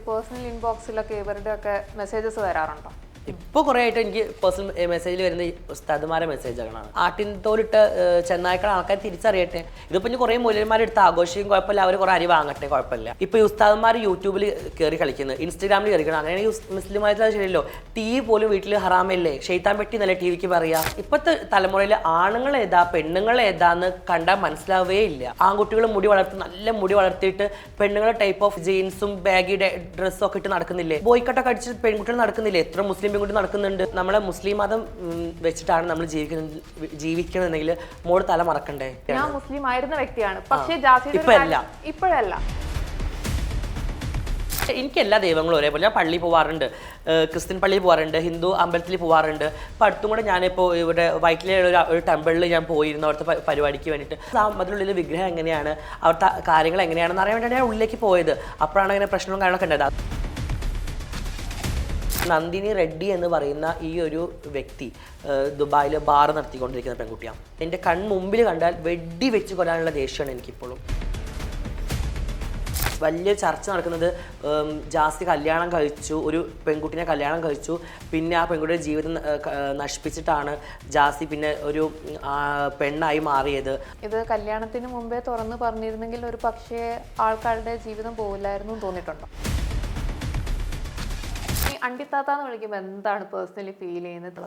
Personal ഇൻബോക്സിലൊക്കെ ഇവരുടെയൊക്കെ messages വരാറുണ്ടോ? ഇപ്പോൾ കുറേ ആയിട്ട് എനിക്ക് പേഴ്സണൽ മെസ്സേജിൽ വരുന്ന ഉസ്താദുമാരെ മെസ്സേജുകളാണ്. ആട്ടിൻ തോലിട്ട് ചെന്നായ്ക്കളെ ആൾക്കാർ തിരിച്ചറിയട്ടെ. ഇതിപ്പോൾ ഇനി കുറേ മൂല്യന്മാരെടുത്ത് ആഘോഷിക്കും, കുഴപ്പമില്ല, അവർ കുറേ അരി വാങ്ങട്ടെ, കുഴപ്പമില്ല. ഇപ്പോൾ ഈ ഉസ്താദന്മാർ യൂട്യൂബിൽ കയറി കളിക്കുന്നത്, ഇൻസ്റ്റാഗ്രാമിൽ കയറി കളിക്കുന്നത്, അങ്ങനെയാണെങ്കിൽ മുസ്ലിമായിട്ടുള്ള ശരിയല്ലോ. ടി വി പോലും വീട്ടിൽ ഹറാമല്ലേ, ഷെയ്ത്താൻ പെട്ടി എന്നല്ലേ ടി വിക്ക് പറയാ. ഇപ്പോഴത്തെ തലമുറയിൽ ആണുങ്ങൾ ഏതാ പെണ്ണുങ്ങൾ ഏതാന്ന് കണ്ടാൽ മനസ്സിലാവേ ഇല്ല. ആൺകുട്ടികൾ മുടി വളർത്തി നല്ല മുടി വളർത്തിയിട്ട് പെണ്ണുങ്ങൾ ടൈപ്പ് ഓഫ് ജീൻസും ബാഗി ഡ്രസ്സും ഒക്കെ ഇട്ട് നടക്കുന്നില്ലേ, ബോയ്ക്കട്ടൊക്കെ അടിച്ച് പെൺകുട്ടികൾ നടക്കുന്നില്ലേ, എത്ര മുസ്ലിം പെൺകുട്ടി നടക്കുന്നുണ്ട്. നമ്മളെ മുസ്ലിം മതം വെച്ചിട്ടാണ് നമ്മൾ ജീവിക്കണമെന്നെങ്കിൽ മോള് തല മറക്കണ്ടേ. ഞാൻ മുസ്ലിം ആയിരുന്ന വ്യക്തിയാണ്, പക്ഷേ ഇപ്പോഴല്ല. എനിക്ക് എല്ലാ ദൈവങ്ങളും ഒരേപോലെ. ഞാൻ പള്ളിയിൽ പോവാറുണ്ട്, ക്രിസ്ത്യൻ പള്ളിയിൽ പോകാറുണ്ട്, ഹിന്ദു അമ്പലത്തിൽ പോകാറുണ്ട്. അപ്പം അടുത്തും കൂടെ ഞാനിപ്പോൾ ഇവിടെ വൈറ്റിലുള്ള ഒരു ടെമ്പിളിൽ ഞാൻ പോയിരുന്നു അവിടുത്തെ പരിപാടിക്ക് വേണ്ടിയിട്ട്. അതിനുള്ളിൽ വിഗ്രഹം എങ്ങനെയാണ്, അവിടുത്തെ കാര്യങ്ങൾ എങ്ങനെയാണെന്ന് അറിയാൻ വേണ്ടിയാണ് ഞാൻ ഉള്ളിലേക്ക് പോയത്. അപ്പോഴാണ് അങ്ങനെ പ്രശ്നവും കാര്യങ്ങളൊക്കെ ഉണ്ടായത്. നന്ദിനി റെഡ്ഡി എന്ന് പറയുന്ന ഈ ഒരു വ്യക്തി ദുബായിൽ ബാർ നടത്തിക്കൊണ്ടിരിക്കുന്ന പെൺകുട്ടിയാണ്. എൻ്റെ കൺമുമ്പിൽ കണ്ടാൽ വെടി വെച്ച് കൊല്ലാനുള്ള ദേഷ്യമാണ് എനിക്കിപ്പോഴും. വലിയ ചർച്ച നടക്കുന്നത് ജാസ്തി കല്യാണം കഴിച്ചു, ഒരു പെൺകുട്ടിനെ കല്യാണം കഴിച്ചു, പിന്നെ ആ പെൺകുട്ടിയുടെ ജീവിതം നശിപ്പിച്ചിട്ടാണ് ജാസ്തി പിന്നെ ഒരു പെണ്ണായി മാറിയത്. ഇത് കല്യാണത്തിന് മുമ്പേ തുറന്ന് പറഞ്ഞിരുന്നെങ്കിൽ ഒരു പക്ഷേ ആൾക്കാരുടെ ജീവിതം പോവില്ലായിരുന്നു തോന്നിയിട്ടുണ്ടോ? അണ്ടിത്താത്താന്ന് വിളിക്കുമ്പോൾ എന്താണ് പേഴ്സണലി ഫീൽ ചെയ്യുന്നത്?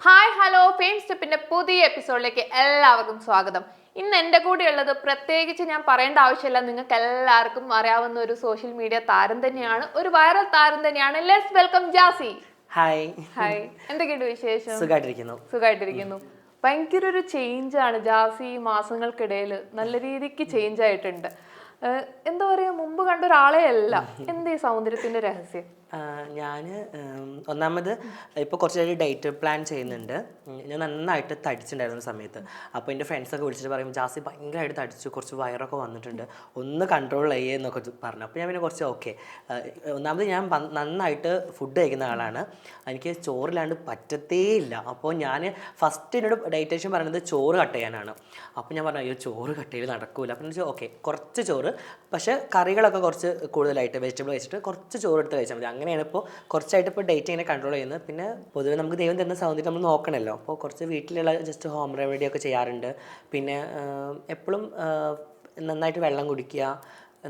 ഹായ് ഹലോ, ഫെയിം സ്റ്റെപ്പിന്റെ പുതിയ എപ്പിസോഡിലേക്ക് എല്ലാവർക്കും സ്വാഗതം. ഇന്ന് എൻ്റെ കൂടെ ഉള്ളത് പ്രത്യേകിച്ച് ഞാൻ പറയേണ്ട ആവശ്യമില്ല, നിങ്ങൾക്ക് എല്ലാവർക്കും അറിയാവുന്ന ഒരു സോഷ്യൽ മീഡിയ താരം തന്നെയാണ്, ഒരു വൈറൽ താരം തന്നെയാണ്. Let's welcome Jassi. Hi. Hi, എന്തൊക്കെയുണ്ട് വിശേഷം? സുഖമായിട്ടിരിക്കുന്നു. ഭയങ്കര ഒരു ചേഞ്ചാണ് ജാസി. മാസങ്ങൾക്കിടയിൽ നല്ല രീതിക്ക് ചേഞ്ച് ആയിട്ടുണ്ട്. എന്താ പറയാ, മുമ്പ് കണ്ട ഒരാളെ അല്ല. എന്ത് ഈ സൗന്ദര്യത്തിന്റെ രഹസ്യം? ഞാൻ ഒന്നാമത് ഇപ്പോൾ കുറച്ച് ഡയറ്റ് പ്ലാൻ ചെയ്യുന്നുണ്ട്. ഞാൻ നന്നായിട്ട് തടിച്ചിട്ടുണ്ടായിരുന്ന സമയത്ത്. അപ്പോൾ എൻ്റെ ഫ്രണ്ട്സൊക്കെ വിളിച്ചിട്ട് പറയും, ജാസി ഭയങ്കരമായിട്ട് തടിച്ചു, കുറച്ച് വയറൊക്കെ വന്നിട്ടുണ്ട്, ഒന്ന് കൺട്രോൾ ചെയ്യേ എന്നൊക്കെ പറഞ്ഞു. അപ്പോൾ ഞാൻ പിന്നെ കുറച്ച് ഓക്കെ. ഒന്നാമത് ഞാൻ നന്നായിട്ട് ഫുഡ് കഴിക്കുന്ന ആളാണ്, എനിക്ക് ചോറില്ലാണ്ട് പറ്റത്തേ ഇല്ല. അപ്പോൾ ഞാൻ ഫസ്റ്റ് എന്നോട് ഡയറ്റേഷൻ പറയുന്നത് ചോറ് കട്ട് ചെയ്യാനാണ്. അപ്പോൾ ഞാൻ പറഞ്ഞു, അയ്യോ ചോറ് കട്ട് ചെയ്ത് നടക്കൂല. അപ്പോൾ വെച്ചാൽ ഓക്കെ, കുറച്ച് ചോറ്, പക്ഷേ കറികളൊക്കെ കുറച്ച് കൂടുതലായിട്ട് വെജിറ്റബിൾ വെച്ചിട്ട് കുറച്ച് ചോറ് എടുത്ത് കഴിച്ചാൽ മതി. അങ്ങനെയാണ് ഇപ്പോൾ കുറച്ചായിട്ട് ഇപ്പോൾ ഡേറ്റ് ഇങ്ങനെ കൺട്രോൾ ചെയ്യുന്നത്. പിന്നെ പൊതുവെ നമുക്ക് ദൈവം തരുന്ന സൗന്ദര്യം നമ്മൾ നോക്കണമല്ലോ. അപ്പോൾ കുറച്ച് വീട്ടിലുള്ള ജസ്റ്റ് ഹോം റെമഡി ഒക്കെ ചെയ്യാറുണ്ട്. പിന്നെ എപ്പോഴും നന്നായിട്ട് വെള്ളം കുടിക്കുക,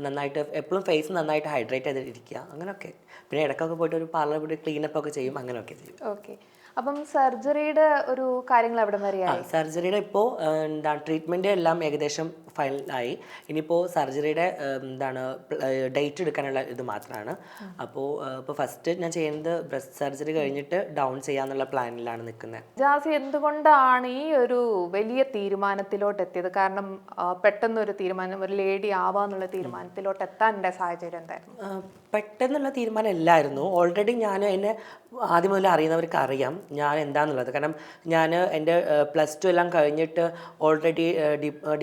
നന്നായിട്ട് എപ്പോഴും ഫേസ് നന്നായിട്ട് ഹൈഡ്രേറ്റ് ചെയ്തിരിക്കുക, അങ്ങനെയൊക്കെ. പിന്നെ ഇടയ്ക്കൊക്കെ പോയിട്ട് ഒരു പാർലർ പോയിട്ട് ക്ലീനപ്പ് ഒക്കെ ചെയ്യും, അങ്ങനെയൊക്കെ ചെയ്യും. ഓക്കെ. അപ്പം സർജറിയുടെ ഒരു കാര്യങ്ങൾ എവിടെ വരെയായി? സർജറിയുടെ ഇപ്പോൾ ട്രീറ്റ്മെൻറ്റ് എല്ലാം ഏകദേശം ഫൈനലായി. ഇനിയിപ്പോൾ സർജറിയുടെ ഡേറ്റ് എടുക്കാനുള്ള ഇത് മാത്രമാണ്. ഇപ്പോൾ ഫസ്റ്റ് ഞാൻ ചെയ്യുന്നത് ബ്രസ്റ്റ് സർജറി കഴിഞ്ഞിട്ട് ഡൗൺ ചെയ്യാന്നുള്ള പ്ലാനിലാണ് നിൽക്കുന്നത്. ജാസി, എന്തുകൊണ്ടാണ് ഈ ഒരു വലിയ തീരുമാനത്തിലോട്ട് എത്തിയത്? കാരണം പെട്ടെന്നൊരു തീരുമാനം, ഒരു ലേഡി ആവാന്നുള്ള തീരുമാനത്തിലോട്ട് എത്താനുള്ള സാഹചര്യം എന്തായിരുന്നു? പെട്ടെന്നുള്ള തീരുമാനം അല്ലായിരുന്നു. ഓൾറെഡി ഞാൻ എന്നെ ആദ്യം മുതൽ അറിയുന്നവർക്ക് അറിയാം ഞാൻ എന്താണെന്നുള്ളത്. കാരണം ഞാൻ എൻ്റെ +2 എല്ലാം കഴിഞ്ഞിട്ട് ഓൾറെഡി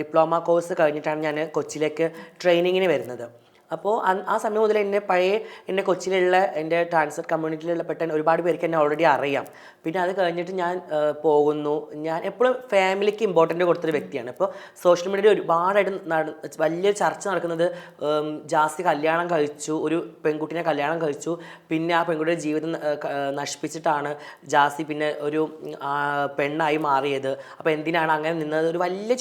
ഡിപ്ലോമ കോഴ്സ് കഴിഞ്ഞിട്ടാണ് ഞാൻ കൊച്ചിയിലേക്ക് ട്രെയിനിങ്ങിന് വരുന്നത്. അപ്പോൾ ആ സമയം മുതൽ എൻ്റെ കൊച്ചിയിലുള്ള എൻ്റെ ട്രാൻസ്ഫർ കമ്മ്യൂണിറ്റിയിലുള്ള ഒരുപാട് പേർക്ക് എന്നെ ഓൾറെഡി അറിയാം. പിന്നെ അത് കഴിഞ്ഞിട്ട് ഞാൻ പോകുന്നു. ഞാൻ എപ്പോഴും ഫാമിലിക്ക് ഇമ്പോർട്ടൻ്റ് കൊടുത്തൊരു വ്യക്തിയാണ്. ഇപ്പോൾ സോഷ്യൽ മീഡിയയിൽ ഒരുപാടായിട്ട് വലിയ ചർച്ച നടക്കുന്നത് ജാസ്തി കല്യാണം കഴിച്ചു, ഒരു പെൺകുട്ടിനെ കല്യാണം കഴിച്ചു, പിന്നെ ആ പെൺകുട്ടിയുടെ ജീവിതം നശിപ്പിച്ചിട്ടാണ് ജാസ്തി പിന്നെ ഒരു പെണ്ണായി മാറിയത്. അപ്പോൾ എന്തിനാണ് അങ്ങനെ നിന്നത്, ഒരു വലിയ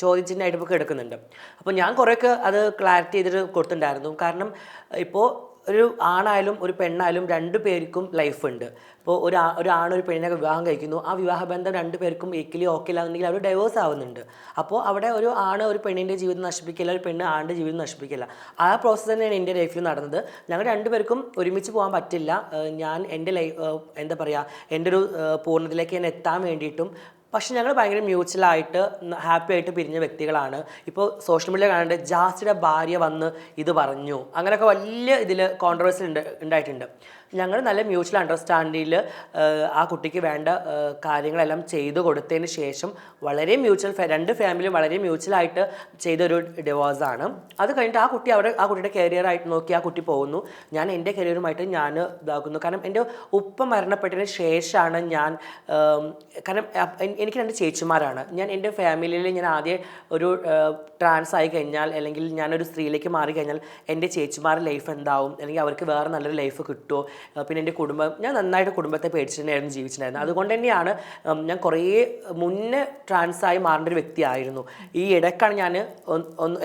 ചോദ്യചിഹ്നമായിട്ട് ഇപ്പോൾ എടുക്കുന്നുണ്ട്. അപ്പോൾ ഞാൻ കുറേയൊക്കെ അത് ക്ലാരിറ്റി ചെയ്തിട്ട് കൊടുത്തിട്ടുണ്ടായിരുന്നു. കാരണം ഇപ്പോൾ ഒരു ആണായാലും ഒരു പെണ്ണായാലും രണ്ടു പേർക്കും ലൈഫുണ്ട്. ഇപ്പോൾ ഒരു ആണൊരു പെണ്ണിനെ വിവാഹം കഴിക്കുന്നു, ആ വിവാഹബന്ധം രണ്ടു പേർക്കും ഈക്വലി ഓക്കെ ഇല്ലാന്നുണ്ടെങ്കിൽ അവർ ഡൈവേഴ്സ് ആവുന്നുണ്ട്. അപ്പോൾ അവിടെ ഒരു ആണ് ഒരു പെണ്ണിൻ്റെ ജീവിതം നശിപ്പിക്കില്ല, ഒരു പെണ്ണ് ആണിൻ്റെ ജീവിതം നശിപ്പിക്കില്ല. ആ പ്രോസസ്സ് തന്നെയാണ് എൻ്റെ ലൈഫിൽ നടന്നത്. ഞങ്ങൾ രണ്ടുപേർക്കും ഒരുമിച്ച് പോകാൻ പറ്റില്ല. ഞാൻ എൻ്റെ എന്താ പറയുക, എൻ്റെ ഒരു പൂർണ്ണതയിലേക്ക് ഞാൻ എത്താൻ വേണ്ടിയിട്ടും. പക്ഷെ ഞങ്ങൾ ഭയങ്കര മ്യൂച്വലായിട്ട് ഹാപ്പി ആയിട്ട് പിരിഞ്ഞ വ്യക്തികളാണ്. ഇപ്പോൾ സോഷ്യൽ മീഡിയ കാണേണ്ടത് ജാസ്തിയുടെ ഭാര്യ വന്ന് ഇത് പറഞ്ഞു, അങ്ങനെയൊക്കെ വലിയ ഇതിൽ കോൺട്രവേഴ്സി ഉണ്ടായിട്ടുണ്ട്. ഞങ്ങൾ നല്ല മ്യൂച്വൽ അണ്ടർസ്റ്റാൻഡിങ്ങിൽ ആ കുട്ടിക്ക് വേണ്ട കാര്യങ്ങളെല്ലാം ചെയ്തു കൊടുത്തതിന് ശേഷം വളരെ രണ്ട് ഫാമിലിയും വളരെ മ്യൂച്വലായിട്ട് ചെയ്തൊരു ഡിവോഴ്സാണ്. അത് കഴിഞ്ഞിട്ട് ആ കുട്ടിയുടെ കരിയറായിട്ട് നോക്കി ആ കുട്ടി പോകുന്നു. ഞാൻ എൻ്റെ കരിയറുമായിട്ട് ഞാൻ ഇതാക്കുന്നു. കാരണം എൻ്റെ ഉപ്പ മരണപ്പെട്ടതിന് ശേഷമാണ് ഞാൻ, കാരണം എനിക്ക് 2 ചേച്ചിമാരാണ്. ഞാൻ എൻ്റെ ഫാമിലിയിൽ ഞാൻ ആദ്യം ഒരു ട്രാൻസ് ആയി കഴിഞ്ഞാൽ അല്ലെങ്കിൽ ഞാനൊരു സ്ത്രീയിലേക്ക് മാറിക്കഴിഞ്ഞാൽ എൻ്റെ ചേച്ചിമാരുടെ ലൈഫ് എന്താവും, അല്ലെങ്കിൽ അവർക്ക് വേറെ നല്ലൊരു ലൈഫ് കിട്ടുമോ, പിന്നെ എൻ്റെ ഞാൻ നന്നായിട്ട് കുടുംബത്തെ പേടിച്ച് തന്നെയായിരുന്നു ജീവിച്ചിട്ടുണ്ടായിരുന്നത്. അതുകൊണ്ട് തന്നെയാണ് ഞാൻ കുറേ മുന്നേ ട്രാൻസായി മാറേണ്ട ഒരു വ്യക്തിയായിരുന്നു. ഈ ഇടയ്ക്കാണ് ഞാൻ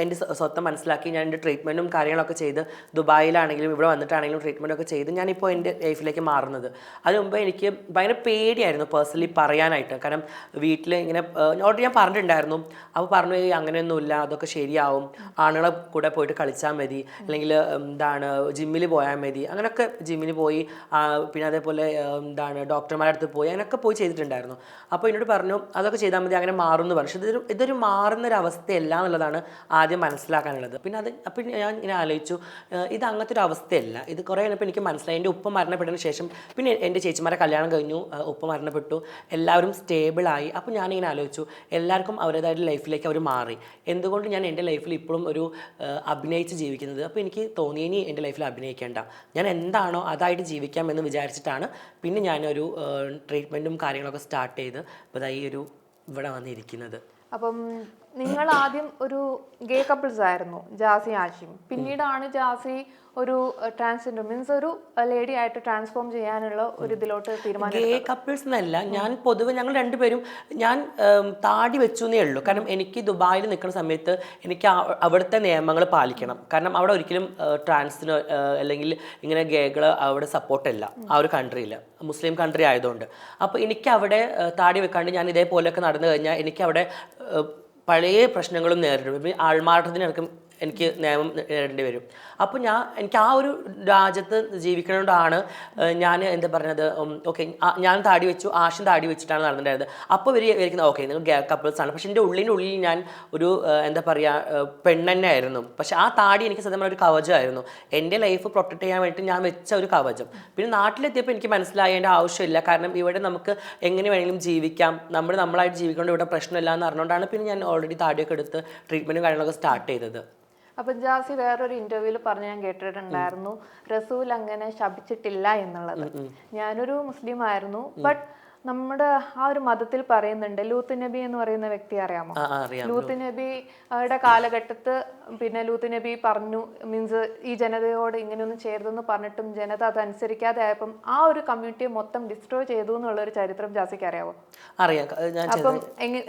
എൻ്റെ സ്വത്തം മനസ്സിലാക്കി ഞാൻ എൻ്റെ ട്രീറ്റ്മെൻറ്റും കാര്യങ്ങളൊക്കെ ചെയ്ത് ദുബായിലാണെങ്കിലും ഇവിടെ വന്നിട്ടാണെങ്കിലും ട്രീറ്റ്മെൻറ്റൊക്കെ ചെയ്ത് ഞാനിപ്പോൾ എൻ്റെ ലൈഫിലേക്ക് മാറുന്നത്. അതിന് മുമ്പ് എനിക്ക് ഭയങ്കര പേടിയായിരുന്നു പേഴ്സണലി പറയാനായിട്ട്. കാരണം വീട്ടിൽ ഇങ്ങനെ ഓൾറെഡി ഞാൻ പറഞ്ഞിട്ടുണ്ടായിരുന്നു. അപ്പോൾ പറഞ്ഞു അങ്ങനെയൊന്നുമില്ല, അതൊക്കെ ശരിയാവും, ആണുങ്ങളെ കൂടെ പോയിട്ട് കളിച്ചാൽ മതി, അല്ലെങ്കിൽ ജിമ്മിൽ പോയാൽ മതി. അങ്ങനെയൊക്കെ ജിമ്മിൽ പോയി, പിന്നെ അതേപോലെ ഡോക്ടർമാരുടെ അടുത്ത് പോയി, അങ്ങനെയൊക്കെ പോയി ചെയ്തിട്ടുണ്ടായിരുന്നു. അപ്പോൾ എന്നോട് പറഞ്ഞു അതൊക്കെ ചെയ്താൽ മതി, അങ്ങനെ മാറുമെന്ന് പറഞ്ഞു. പക്ഷേ ഇതൊരു മാറുന്നൊരവസ്ഥയല്ല എന്നുള്ളതാണ് ആദ്യം മനസ്സിലാക്കാനുള്ളത്. പിന്നെ അപ്പോൾ ഞാൻ ഇങ്ങനെ ആലോചിച്ചു, ഇത് അങ്ങനത്തെ ഒരു അവസ്ഥയല്ല. ഇത് കുറേ കഴിഞ്ഞപ്പോൾ എനിക്ക് മനസ്സിലായി. എൻ്റെ ഉപ്പ മരണപ്പെട്ടതിന് ശേഷം പിന്നെ എൻ്റെ ചേച്ചിമാരെ കല്യാണം കഴിഞ്ഞു, ഉപ്പ മരണപ്പെട്ടു, എല്ലാവരും സ്റ്റേബിളായി. അപ്പോൾ ഞാനിങ്ങനെ ആലോചിച്ചു, എല്ലാവർക്കും അവരുടേതായിട്ട് ലൈഫിലേക്ക് അവർ മാറി. എന്തുകൊണ്ട് ഞാൻ എൻ്റെ ലൈഫിൽ ഇപ്പോഴും ഒരു അഭിനയിച്ച് ജീവിക്കുന്നത്? അപ്പോൾ എനിക്ക് തോന്നി ഇനി എൻ്റെ ലൈഫിൽ അഭിനയിക്കേണ്ട, ഞാൻ എന്താണോ അതായിട്ട് ജീവിക്കാം എന്ന് വിചാരിച്ചിട്ടാണ് പിന്നെ ഞാനൊരു ട്രീറ്റ്മെൻറ്റും കാര്യങ്ങളൊക്കെ സ്റ്റാർട്ട് ചെയ്ത് ഇപ്പോൾ ഈ ഒരു ഇവിടെ വന്നിരിക്കുന്നത്. അപ്പം നിങ്ങൾ ആദ്യം ഒരു ഗേ കപ്പിൾസ് ആയിരുന്നു, ജാസി ആഷിം. പിന്നീടാണ് ജാസി ഒരു ട്രാൻസ്ജെൻഡർ മീൻസ് ഒരു ലേഡി ആയിട്ട് ട്രാൻസ്ഫോം ചെയ്യാനുള്ള ഒരു ഇതിലോട്ട് തീരുമാനം. ഗേ കപ്പിൾസ് എന്നല്ല, ഞാൻ പൊതുവെ ഞങ്ങൾ രണ്ടുപേരും ഞാൻ താടി വെച്ചു എന്നേ ഉള്ളൂ. കാരണം എനിക്ക് ദുബായിൽ നിൽക്കുന്ന സമയത്ത് എനിക്ക് അവിടുത്തെ നിയമങ്ങൾ പാലിക്കണം. കാരണം അവിടെ ഒരിക്കലും ട്രാൻസിന് അല്ലെങ്കിൽ ഇങ്ങനെ ഗേകൾ അവിടെ സപ്പോർട്ടല്ല ആ ഒരു കൺട്രിയിൽ, മുസ്ലിം കൺട്രി ആയതുകൊണ്ട്. അപ്പോൾ എനിക്ക് അവിടെ താടി വെക്കാണ്ട് ഞാൻ ഇതേപോലെയൊക്കെ നടന്നു കഴിഞ്ഞാൽ എനിക്ക് അവിടെ പഴയ പ്രശ്നങ്ങളും നേരിടും. ആൾമാറാട്ടത്തിനിടക്കും എനിക്ക് നിയമം നേരിടേണ്ടി വരും. അപ്പോൾ എനിക്ക് ആ ഒരു രാജ്യത്ത് ജീവിക്കുന്നതുകൊണ്ടാണ് ഞാൻ എന്താ പറഞ്ഞത്, ഓക്കെ ഞാൻ താടി വെച്ചു, ആശം താടി വെച്ചിട്ടാണ് നടന്നിട്ടുണ്ടായത്. അപ്പോൾ ഇവരിക്കുന്നത് ഓക്കെ നിങ്ങൾ ഗേ കപ്പിൾസാണ്. പക്ഷെ എൻ്റെ ഉള്ളിൽ ഞാൻ ഒരു എന്താ പറയുക പെണ്ണെന്നെ ആയിരുന്നു. പക്ഷെ ആ താടി എനിക്ക് സത്യം പറഞ്ഞ ഒരു കവചമായിരുന്നു, എൻ്റെ ലൈഫ് പ്രൊട്ടക്ട് ചെയ്യാൻ വേണ്ടിയിട്ട് ഞാൻ വെച്ച ഒരു കവചം. പിന്നെ നാട്ടിലെത്തിയപ്പോൾ എനിക്ക് മനസ്സിലായി അതിൻ്റെ ആവശ്യമില്ല. കാരണം ഇവിടെ നമുക്ക് എങ്ങനെ വേണമെങ്കിലും ജീവിക്കാം, നമ്മളായിട്ട് ജീവിക്കേണ്ട ഇവിടെ പ്രശ്നമില്ല എന്ന് അറിഞ്ഞുകൊണ്ടാണ് പിന്നെ ഞാൻ ഓൾറെഡി താടിയൊക്കെ എടുത്ത് ട്രീറ്റ്മെൻറ്റും കാര്യങ്ങളൊക്കെ സ്റ്റാർട്ട് ചെയ്തത്. അപ്പം ജാസി വേറൊരു ഇന്റർവ്യൂവിൽ പറഞ്ഞ് ഞാൻ കേട്ടിട്ടുണ്ടായിരുന്നു, റസൂൽ അങ്ങനെ ശപിച്ചിട്ടില്ല എന്നുള്ളത്. ഞാനൊരു മുസ്ലിം ആയിരുന്നു, ബട്ട് നമ്മുടെ ആ ഒരു മതത്തിൽ പറയുന്നുണ്ട്, ലൂത്ത് നബി എന്ന് പറയുന്ന വ്യക്തി അറിയാമോ? ലൂത്ത് നബിയുടെ കാലഘട്ടത്ത് പിന്നെ ലൂത്ത് നബി പറഞ്ഞു, മീൻസ് ഈ ജനതയോട് ഇങ്ങനെയൊന്നും ചെയ്യരുതെന്ന് പറഞ്ഞിട്ടും ജനത അത് അനുസരിക്കാതെ ആയപ്പം ആ ഒരു കമ്മ്യൂണിറ്റിയെ മൊത്തം ഡിസ്ട്രോയ് ചെയ്തു എന്നുള്ളൊരു ചരിത്രം ജാസിക്ക് അറിയാമോ? അറിയാം. അപ്പം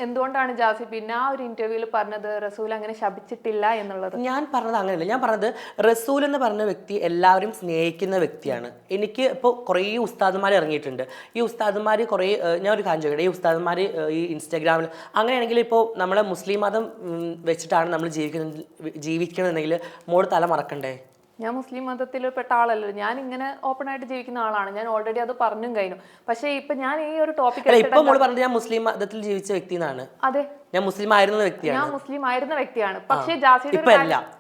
എന്തുകൊണ്ടാണ് ജാസി പിന്നെ ആ ഒരു ഇന്റർവ്യൂവിൽ പറഞ്ഞത് റസൂൽ അങ്ങനെ ശപിച്ചിട്ടില്ല എന്നുള്ളത്? ഞാൻ പറഞ്ഞത് അങ്ങനെയല്ല. ഞാൻ പറഞ്ഞത് റസൂൽ എന്ന് പറഞ്ഞ വ്യക്തി എല്ലാവരും സ്നേഹിക്കുന്ന വ്യക്തിയാണ്. എനിക്ക് ഇപ്പോൾ കുറേ ഉസ്താദുമാർ ഇറങ്ങിയിട്ടുണ്ട്. ഈ ഉസ്താദുമാർ കുറേ ഞാൻ ഒരു കാര്യം ചോദിക്കട്ടെ, ഈ ഉസ്താദന്മാർ ഈ ഇൻസ്റ്റാഗ്രാമിൽ അങ്ങനെയാണെങ്കിൽ ഇപ്പോൾ നമ്മളെ മുസ്ലിം മതം വെച്ചിട്ടാണ് നമ്മൾ ജീവിക്കണമെന്നുണ്ടെങ്കിൽ മോട് തല മറക്കണ്ടേ? ഞാൻ മുസ്ലിം മതത്തിൽ പെട്ട ആളല്ലോ, ഞാൻ ഇങ്ങനെ ഓപ്പൺ ആയിട്ട് ജീവിക്കുന്ന ആളാണ്. ഞാൻ ഓൾറെഡി അത് പറഞ്ഞും കഴിഞ്ഞു. പക്ഷേ ഇപ്പൊ ഞാൻ ഈ ഒരു ടോപ്പിക് പറഞ്ഞത് ഞാൻ മുസ്ലിം മതത്തിൽ ജീവിച്ച വ്യക്തിയാണ്. അതെ, ഞാൻ മുസ്ലിം ആയിരുന്ന വ്യക്തിയാണ്. ഞാൻ മുസ്ലിം ആയിരുന്ന വ്യക്തിയാണ്. പക്ഷേ ജാസിയുടെ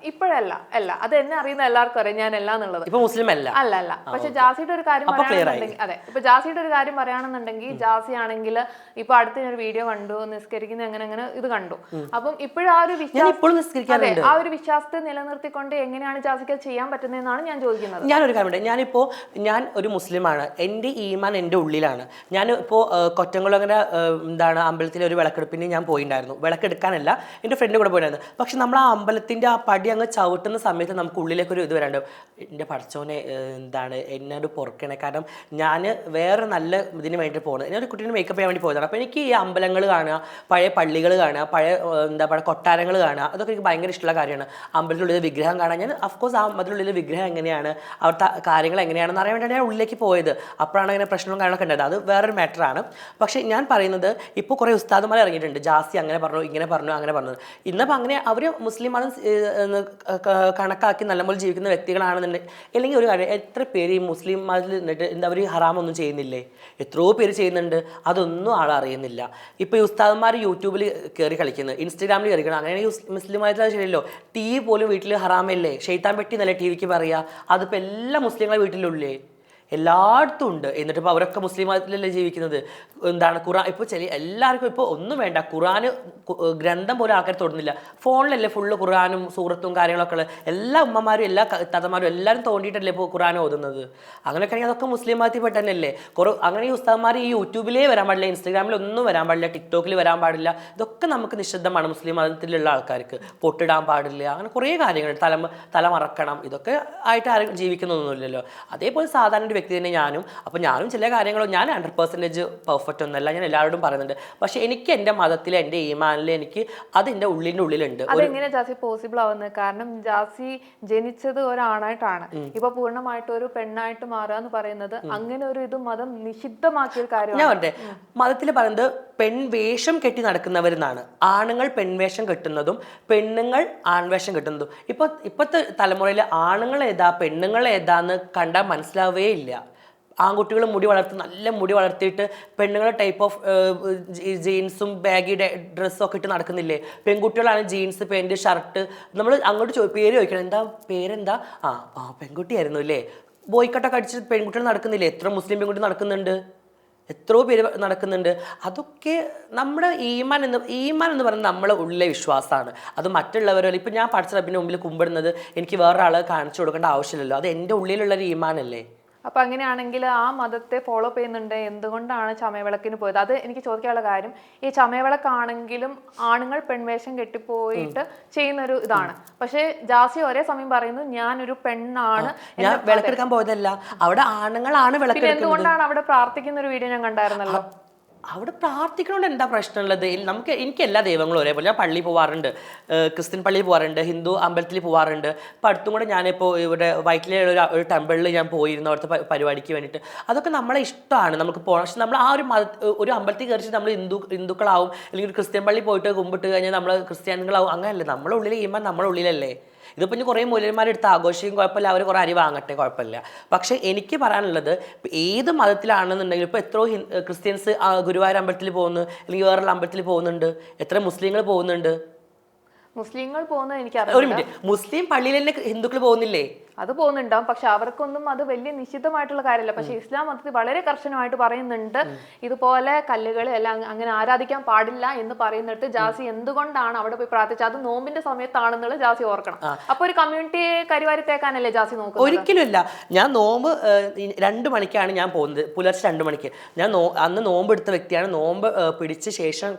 ഇപ്പോഴല്ല അല്ല, അത് എന്നെ അറിയുന്ന എല്ലാവർക്കും അറിയാം ഞാൻ അല്ല എന്നുള്ളത്. ഇപ്പൊ മുസ്ലിം അല്ല. പക്ഷെ ജാസിയുടെ ഒരു കാര്യം പറയുകയാണെന്നുണ്ടെങ്കിൽ, അതെ, ഇപ്പൊ ജാസിയുടെ ഒരു കാര്യം പറയുകയാണെന്നുണ്ടെങ്കിൽ, ജാസി ആണെങ്കിൽ ഇപ്പൊ അടുത്ത് ഞാൻ ഒരു വീഡിയോ കണ്ടു, നിസ്കരിക്കുന്ന അങ്ങനെ ഇത് കണ്ടു. അപ്പം ഇപ്പോഴും ആ ഒരു വിശ്വാസം, ആ ഒരു വിശ്വാസത്തെ നിലനിർത്തിക്കൊണ്ട് എങ്ങനെയാണ് ജാസിക്ക് ചെയ്യാൻ പറ്റുന്നതെന്നാണ് ഞാൻ ചോദിക്കുന്നത്. ഞാനൊരു കാര്യം, ഞാൻ ഒരു മുസ്ലിമാണ്, എൻ്റെ ഈമാൻ എൻ്റെ ഉള്ളിലാണ്. ഞാൻ ഇപ്പോൾ കൊറ്റംകുളങ്ങര അമ്പലത്തിലെ ഒരു വിളക്കെടുപ്പിന് ഞാൻ പോയിട്ടുണ്ടായിരുന്നു. വിളക്കെടുക്കാനല്ല, എൻ്റെ ഫ്രണ്ട് കൂടെ പോയിട്ടുണ്ടായിരുന്നു. പക്ഷെ നമ്മൾ ആ അമ്പലത്തിൻ്റെ ആ പടി അങ്ങ് ചവിട്ടുന്ന സമയത്ത് നമുക്ക് ഉള്ളിലേക്കൊരു ഇത് വരാണ്ട്, എൻ്റെ പഠിച്ചോനെ എന്നോട് പൊറുക്കണേ. കാരണം ഞാൻ വേറെ നല്ല ഇതിന് വേണ്ടി പോകുന്നത്, ഞാനൊരു കുട്ടീനെ മേക്കപ്പ് ചെയ്യാൻ വേണ്ടി പോയതാണ്. അപ്പോൾ എനിക്ക് ഈ അമ്പലങ്ങൾ കാണുക, പഴയ പള്ളികൾ കാണുക, പഴയ കൊട്ടാരങ്ങൾ കാണുക, അതൊക്കെ എനിക്ക് ഭയങ്കര ഇഷ്ടമുള്ള കാര്യമാണ്. അമ്പലത്തിലുള്ളിൽ വിഗ്രഹം കാണാൻ ഞാൻ അഫ്കോഴ്സ് ആ അതിനുള്ളിൽ വിഗ്രഹം എങ്ങനെയാണ്, അവിടുത്തെ കാര്യങ്ങൾ എങ്ങനെയാണെന്ന് അറിയാൻ വേണ്ടിയാണ് ഞാൻ ഉള്ളിലേക്ക് പോയത്. അപ്പോഴാണ് അങ്ങനെ പ്രശ്നവും കാര്യങ്ങളൊക്കെ ഉണ്ടായത്. അത് വേറൊരു മാറ്ററാണ്. പക്ഷേ ഞാൻ പറയുന്നത് ഇപ്പോൾ കുറേ ഉസ്താദുമാർ ഇറങ്ങിയിട്ടുണ്ട്, ജാസി അങ്ങനെ പറഞ്ഞു, ഇങ്ങനെ പറഞ്ഞു, അങ്ങനെ പറഞ്ഞത്. ഇന്നപ്പോൾ അങ്ങനെ അവർ മുസ്ലിം മതം കണക്കാക്കി നല്ലപോലെ ജീവിക്കുന്ന വ്യക്തികളാണെന്നുണ്ടെങ്കിൽ, അല്ലെങ്കിൽ ഒരു കാര്യം, എത്ര പേര് ഈ മുസ്ലിം മതത്തിൽ നിന്നിട്ട് അവർ ഹറാമൊന്നും ചെയ്യുന്നില്ലേ? എത്രയോ പേര് ചെയ്യുന്നുണ്ട്, അതൊന്നും ആളറിയുന്നില്ല. ഇപ്പോൾ ഈ ഉസ്താദന്മാർ യൂട്യൂബിൽ കയറി കളിക്കുന്നത്, ഇൻസ്റ്റാഗ്രാമിൽ കയറി കളിക്കുന്നത്, അങ്ങനെയാണെങ്കിൽ മുസ്ലിം മതത്തിൽ ശരിയല്ലോ. ടി വി പോലും വീട്ടിൽ ഹറാമല്ലേ, ഷെയ്ത്താൻ പെട്ടി നല്ല ടി വിക്ക് പറയുക, അതിപ്പോൾ എല്ലാ മുസ്ലിങ്ങളെ വീട്ടിലുള്ളേ. എല്ലായിടത്തും ഉണ്ട്. എന്നിട്ട് ഇപ്പോൾ അവരൊക്കെ മുസ്ലിം മതത്തിലല്ലേ ജീവിക്കുന്നത്. എന്താണ് ഖുറാൻ ഇപ്പോൾ എല്ലാവർക്കും ഇപ്പോൾ ഒന്നും വേണ്ട, ഖുറാന് ഗ്രന്ഥം പോലും ആൾക്കാർ തൊടുന്നില്ല. ഫോണിലല്ലേ ഫുള്ള് ഖുറാനും സൂറത്തും കാര്യങ്ങളൊക്കെ ഉള്ളത്. എല്ലാ ഉമ്മമാരും എല്ലാ താത്തമാരും എല്ലാവരും തോണ്ടിയിട്ടല്ലേ ഇപ്പോൾ ഖുറാൻ ഓതുന്നത്. അങ്ങനെയൊക്കെ ആണെങ്കിൽ അതൊക്കെ മുസ്ലിം മതത്തിൽ പെട്ടതന്നെയല്ലേ. അങ്ങനെ ഈ ഉസ്താദ്മാർ ഈ യൂട്യൂബിലേ വരാൻ പാടില്ല, ഇൻസ്റ്റാഗ്രാമിലൊന്നും വരാൻ പാടില്ല, ടിക്ടോക്കിൽ വരാൻ പാടില്ല. ഇതൊക്കെ നമുക്ക് നിഷിദ്ധമാണ് മുസ്ലിം മതത്തിലുള്ള ആൾക്കാർക്ക്. പൊട്ടിടാൻ പാടില്ല, അങ്ങനെ കുറേ കാര്യങ്ങൾ, തല മറക്കണം, ഇതൊക്കെ ആയിട്ട് ആരും ജീവിക്കുന്നൊന്നുമില്ലല്ലോ. അതേപോലെ സാധാരണ ഒരു വ്യക്തി തന്നെ ഞാനും. അപ്പോൾ ഞാനും ചില കാര്യങ്ങളും ഞാൻ 100% പെർഫെക്റ്റ് ഒന്നല്ല, ഞാൻ എല്ലാവരോടും പറയുന്നുണ്ട്. പക്ഷേ എനിക്ക് എൻ്റെ മതത്തിൽ, എൻ്റെ ഈമാനിൽ എനിക്ക് അതിൻ്റെ ഉള്ളിലുണ്ട്. അതെങ്ങനെ ജാസി പോസിബിൾ ആവുന്നത്? കാരണം ജാസി ജനിച്ചത് ഒരാണായിട്ടാണ്, ഇപ്പൊ പൂർണ്ണമായിട്ട് ഒരു പെണ്ണായിട്ട് മാറുക എന്ന് പറയുന്നത് അങ്ങനെ ഒരു ഇത് മതം നിഷിദ്ധമാക്കിയ ഒരു കാര്യമാണ്. ഞാൻ പറഞ്ഞേ, മതത്തിൽ പറയുന്നത് പെൺവേഷം കെട്ടി നടക്കുന്നവരെന്നാണ്. ആണുങ്ങൾ പെൺവേഷം കെട്ടുന്നതും പെണ്ണുങ്ങൾ ആൺവേഷം കെട്ടുന്നതും. ഇപ്പോഴത്തെ തലമുറയിൽ ആണുങ്ങൾ ഏതാ പെണ്ണുങ്ങൾ ഏതാന്ന് കണ്ടാൽ മനസ്സിലാവേ ഇല്ല. ആൺകുട്ടികൾ നല്ല മുടി വളർത്തിയിട്ട് പെണ്ണുങ്ങൾ ടൈപ്പ് ഓഫ് ജീൻസും ബാഗി ഡ്രസ്സും ഒക്കെ ഇട്ട് നടക്കുന്നില്ലേ. പെൺകുട്ടികളാണ് ജീൻസ് പാൻറ് ഷർട്ട്. നമ്മൾ അങ്ങോട്ട് പേര് ചോദിക്കണം, പേരെന്താ, പെൺകുട്ടിയായിരുന്നു അല്ലേ. ബോയ്ക്കട്ടൊക്കെ അടിച്ച് പെൺകുട്ടികൾ നടക്കുന്നില്ലേ. എത്ര മുസ്ലിം പെൺകുട്ടി നടക്കുന്നുണ്ട്, എത്രയോ പേര് നടക്കുന്നുണ്ട്. അതൊക്കെ നമ്മുടെ ഈമാൻ എന്ന് പറയുന്നത് നമ്മളെ ഉള്ളിലെ വിശ്വാസമാണ്. അത് മറ്റുള്ളവരോ ഇപ്പം ഞാൻ പഠിച്ച റബ്ബിൻ്റെ മുമ്പിൽ കുമ്പിടുന്നത് എനിക്ക് വേറൊരാളെ കാണിച്ചു കൊടുക്കേണ്ട ആവശ്യമില്ലല്ലോ. അത് എൻ്റെ ഉള്ളിലുള്ളൊരു ഈമാനല്ലേ. അപ്പൊ അങ്ങനെയാണെങ്കിൽ ആ മതത്തെ ഫോളോ ചെയ്യുന്നുണ്ട്, എന്തുകൊണ്ടാണ് ചമയവിളക്കിന് പോയത്? അത് എനിക്ക് ചോദിക്കാനുള്ള കാര്യം, ഈ ചമയവിളക്കാണെങ്കിലും ആണുങ്ങൾ പെൺവേഷം കെട്ടിപ്പോയിട്ട് ചെയ്യുന്ന ഒരു ഇതാണ്. പക്ഷെ ജാസി ഒരേ സമയം പറയുന്നു ഞാനൊരു പെണ്ണാണ്, ഞാൻ വിളക്കെടുക്കാൻ പോയതല്ല, അവിടെ ആണുങ്ങളാണ് വിളക്ക്. എന്തുകൊണ്ടാണ് അവിടെ പ്രാർത്ഥിക്കുന്ന ഒരു വീഡിയോ ഞാൻ കണ്ടായിരുന്നല്ലോ. അവിടെ പ്രാർത്ഥിക്കണോണ്ട് എന്താ പ്രശ്നമുള്ളത്? എനിക്ക് എല്ലാ ദൈവങ്ങളും ഒരേപോലെ. ഞാൻ പള്ളിയിൽ പോവാറുണ്ട്, ക്രിസ്ത്യൻ പള്ളിയിൽ പോകാറുണ്ട്, ഹിന്ദു അമ്പലത്തിൽ പോകാറുണ്ട്. ഇപ്പം അടുത്തും കൂടെ ഞാനിപ്പോൾ ഇവിടെ വൈറ്റിലുള്ള ഒരു ടെമ്പിളിൽ ഞാൻ പോയിരുന്നു, അവിടുത്തെ പരിപാടിക്ക് വേണ്ടിയിട്ട്. അതൊക്കെ നമ്മളെ ഇഷ്ടമാണ്, നമുക്ക് പോകണം. പക്ഷെ നമ്മൾ ആ ഒരു അമ്പലത്തിൽ കയറിച്ച് നമ്മൾ ഹിന്ദുക്കളാവും, അല്ലെങ്കിൽ ഒരു ക്രിസ്ത്യൻ പള്ളി പോയിട്ട് കുമ്പിട്ട് കഴിഞ്ഞാൽ നമ്മൾ ക്രിസ്ത്യാനികളാവും. അങ്ങനെയല്ലേ, നമ്മളെ ഉള്ളിൽ ഈമാൻ നമ്മളെ ഉള്ളിലല്ലേ. ഇതിപ്പോൾ ഇനി കുറേ മൂല്യന്മാരെടുത്ത് ആഘോഷിക്കും, കുഴപ്പമില്ല, അവർ കുറേ അരി വാങ്ങട്ടെ, കുഴപ്പമില്ല. പക്ഷേ എനിക്ക് പറയാനുള്ളത്, ഏത് മതത്തിലാണെന്നുണ്ടെങ്കിലും ഇപ്പോൾ എത്രയോ ക്രിസ്ത്യൻസ് ഗുരുവായൂർ അമ്പലത്തിൽ പോകുന്നു, അല്ലെങ്കിൽ വേറെയുള്ള അമ്പലത്തിൽ പോകുന്നുണ്ട്, എത്ര മുസ്ലിങ്ങൾ പോകുന്നുണ്ട്. മുസ്ലിങ്ങൾ പോകുന്നത് എനിക്ക് ഒരു മിനിറ്റ്, മുസ്ലിം പള്ളിയിൽ തന്നെ ഹിന്ദുക്കൾ പോകുന്നില്ലേ? അത് പോകുന്നുണ്ടാവും, പക്ഷെ അവർക്കൊന്നും അത് വലിയ നിശ്ചിതമായിട്ടുള്ള കാര്യമല്ല. പക്ഷെ ഇസ്ലാം മതത്തിൽ വളരെ കർശനമായിട്ട് പറയുന്നുണ്ട് ഇതുപോലെ കല്ലുകൾ എല്ലാം അങ്ങനെ ആരാധിക്കാൻ പാടില്ല എന്ന് പറയുന്നിടത്ത് ജാസി എന്തുകൊണ്ടാണ് അവിടെ പോയി പ്രാർത്ഥിച്ചത്? അത് നോമ്പിന്റെ സമയത്താണെന്നുള്ളത് ജാസി ഓർക്കണം. അപ്പൊ ഒരു കമ്മ്യൂണിറ്റിയെ കരിവാരി തേക്കാനല്ലേ ജാസി നോക്കുന്നത്? ഒരിക്കലുമില്ല. ഞാൻ നോമ്പ് 2 മണിക്കാണ് ഞാൻ പോകുന്നത്, പുലർച്ചെ 2 മണിക്ക്. ഞാൻ അന്ന് നോമ്പ് എടുത്ത വ്യക്തിയാണ്. നോമ്പ് പിടിച്ച ശേഷം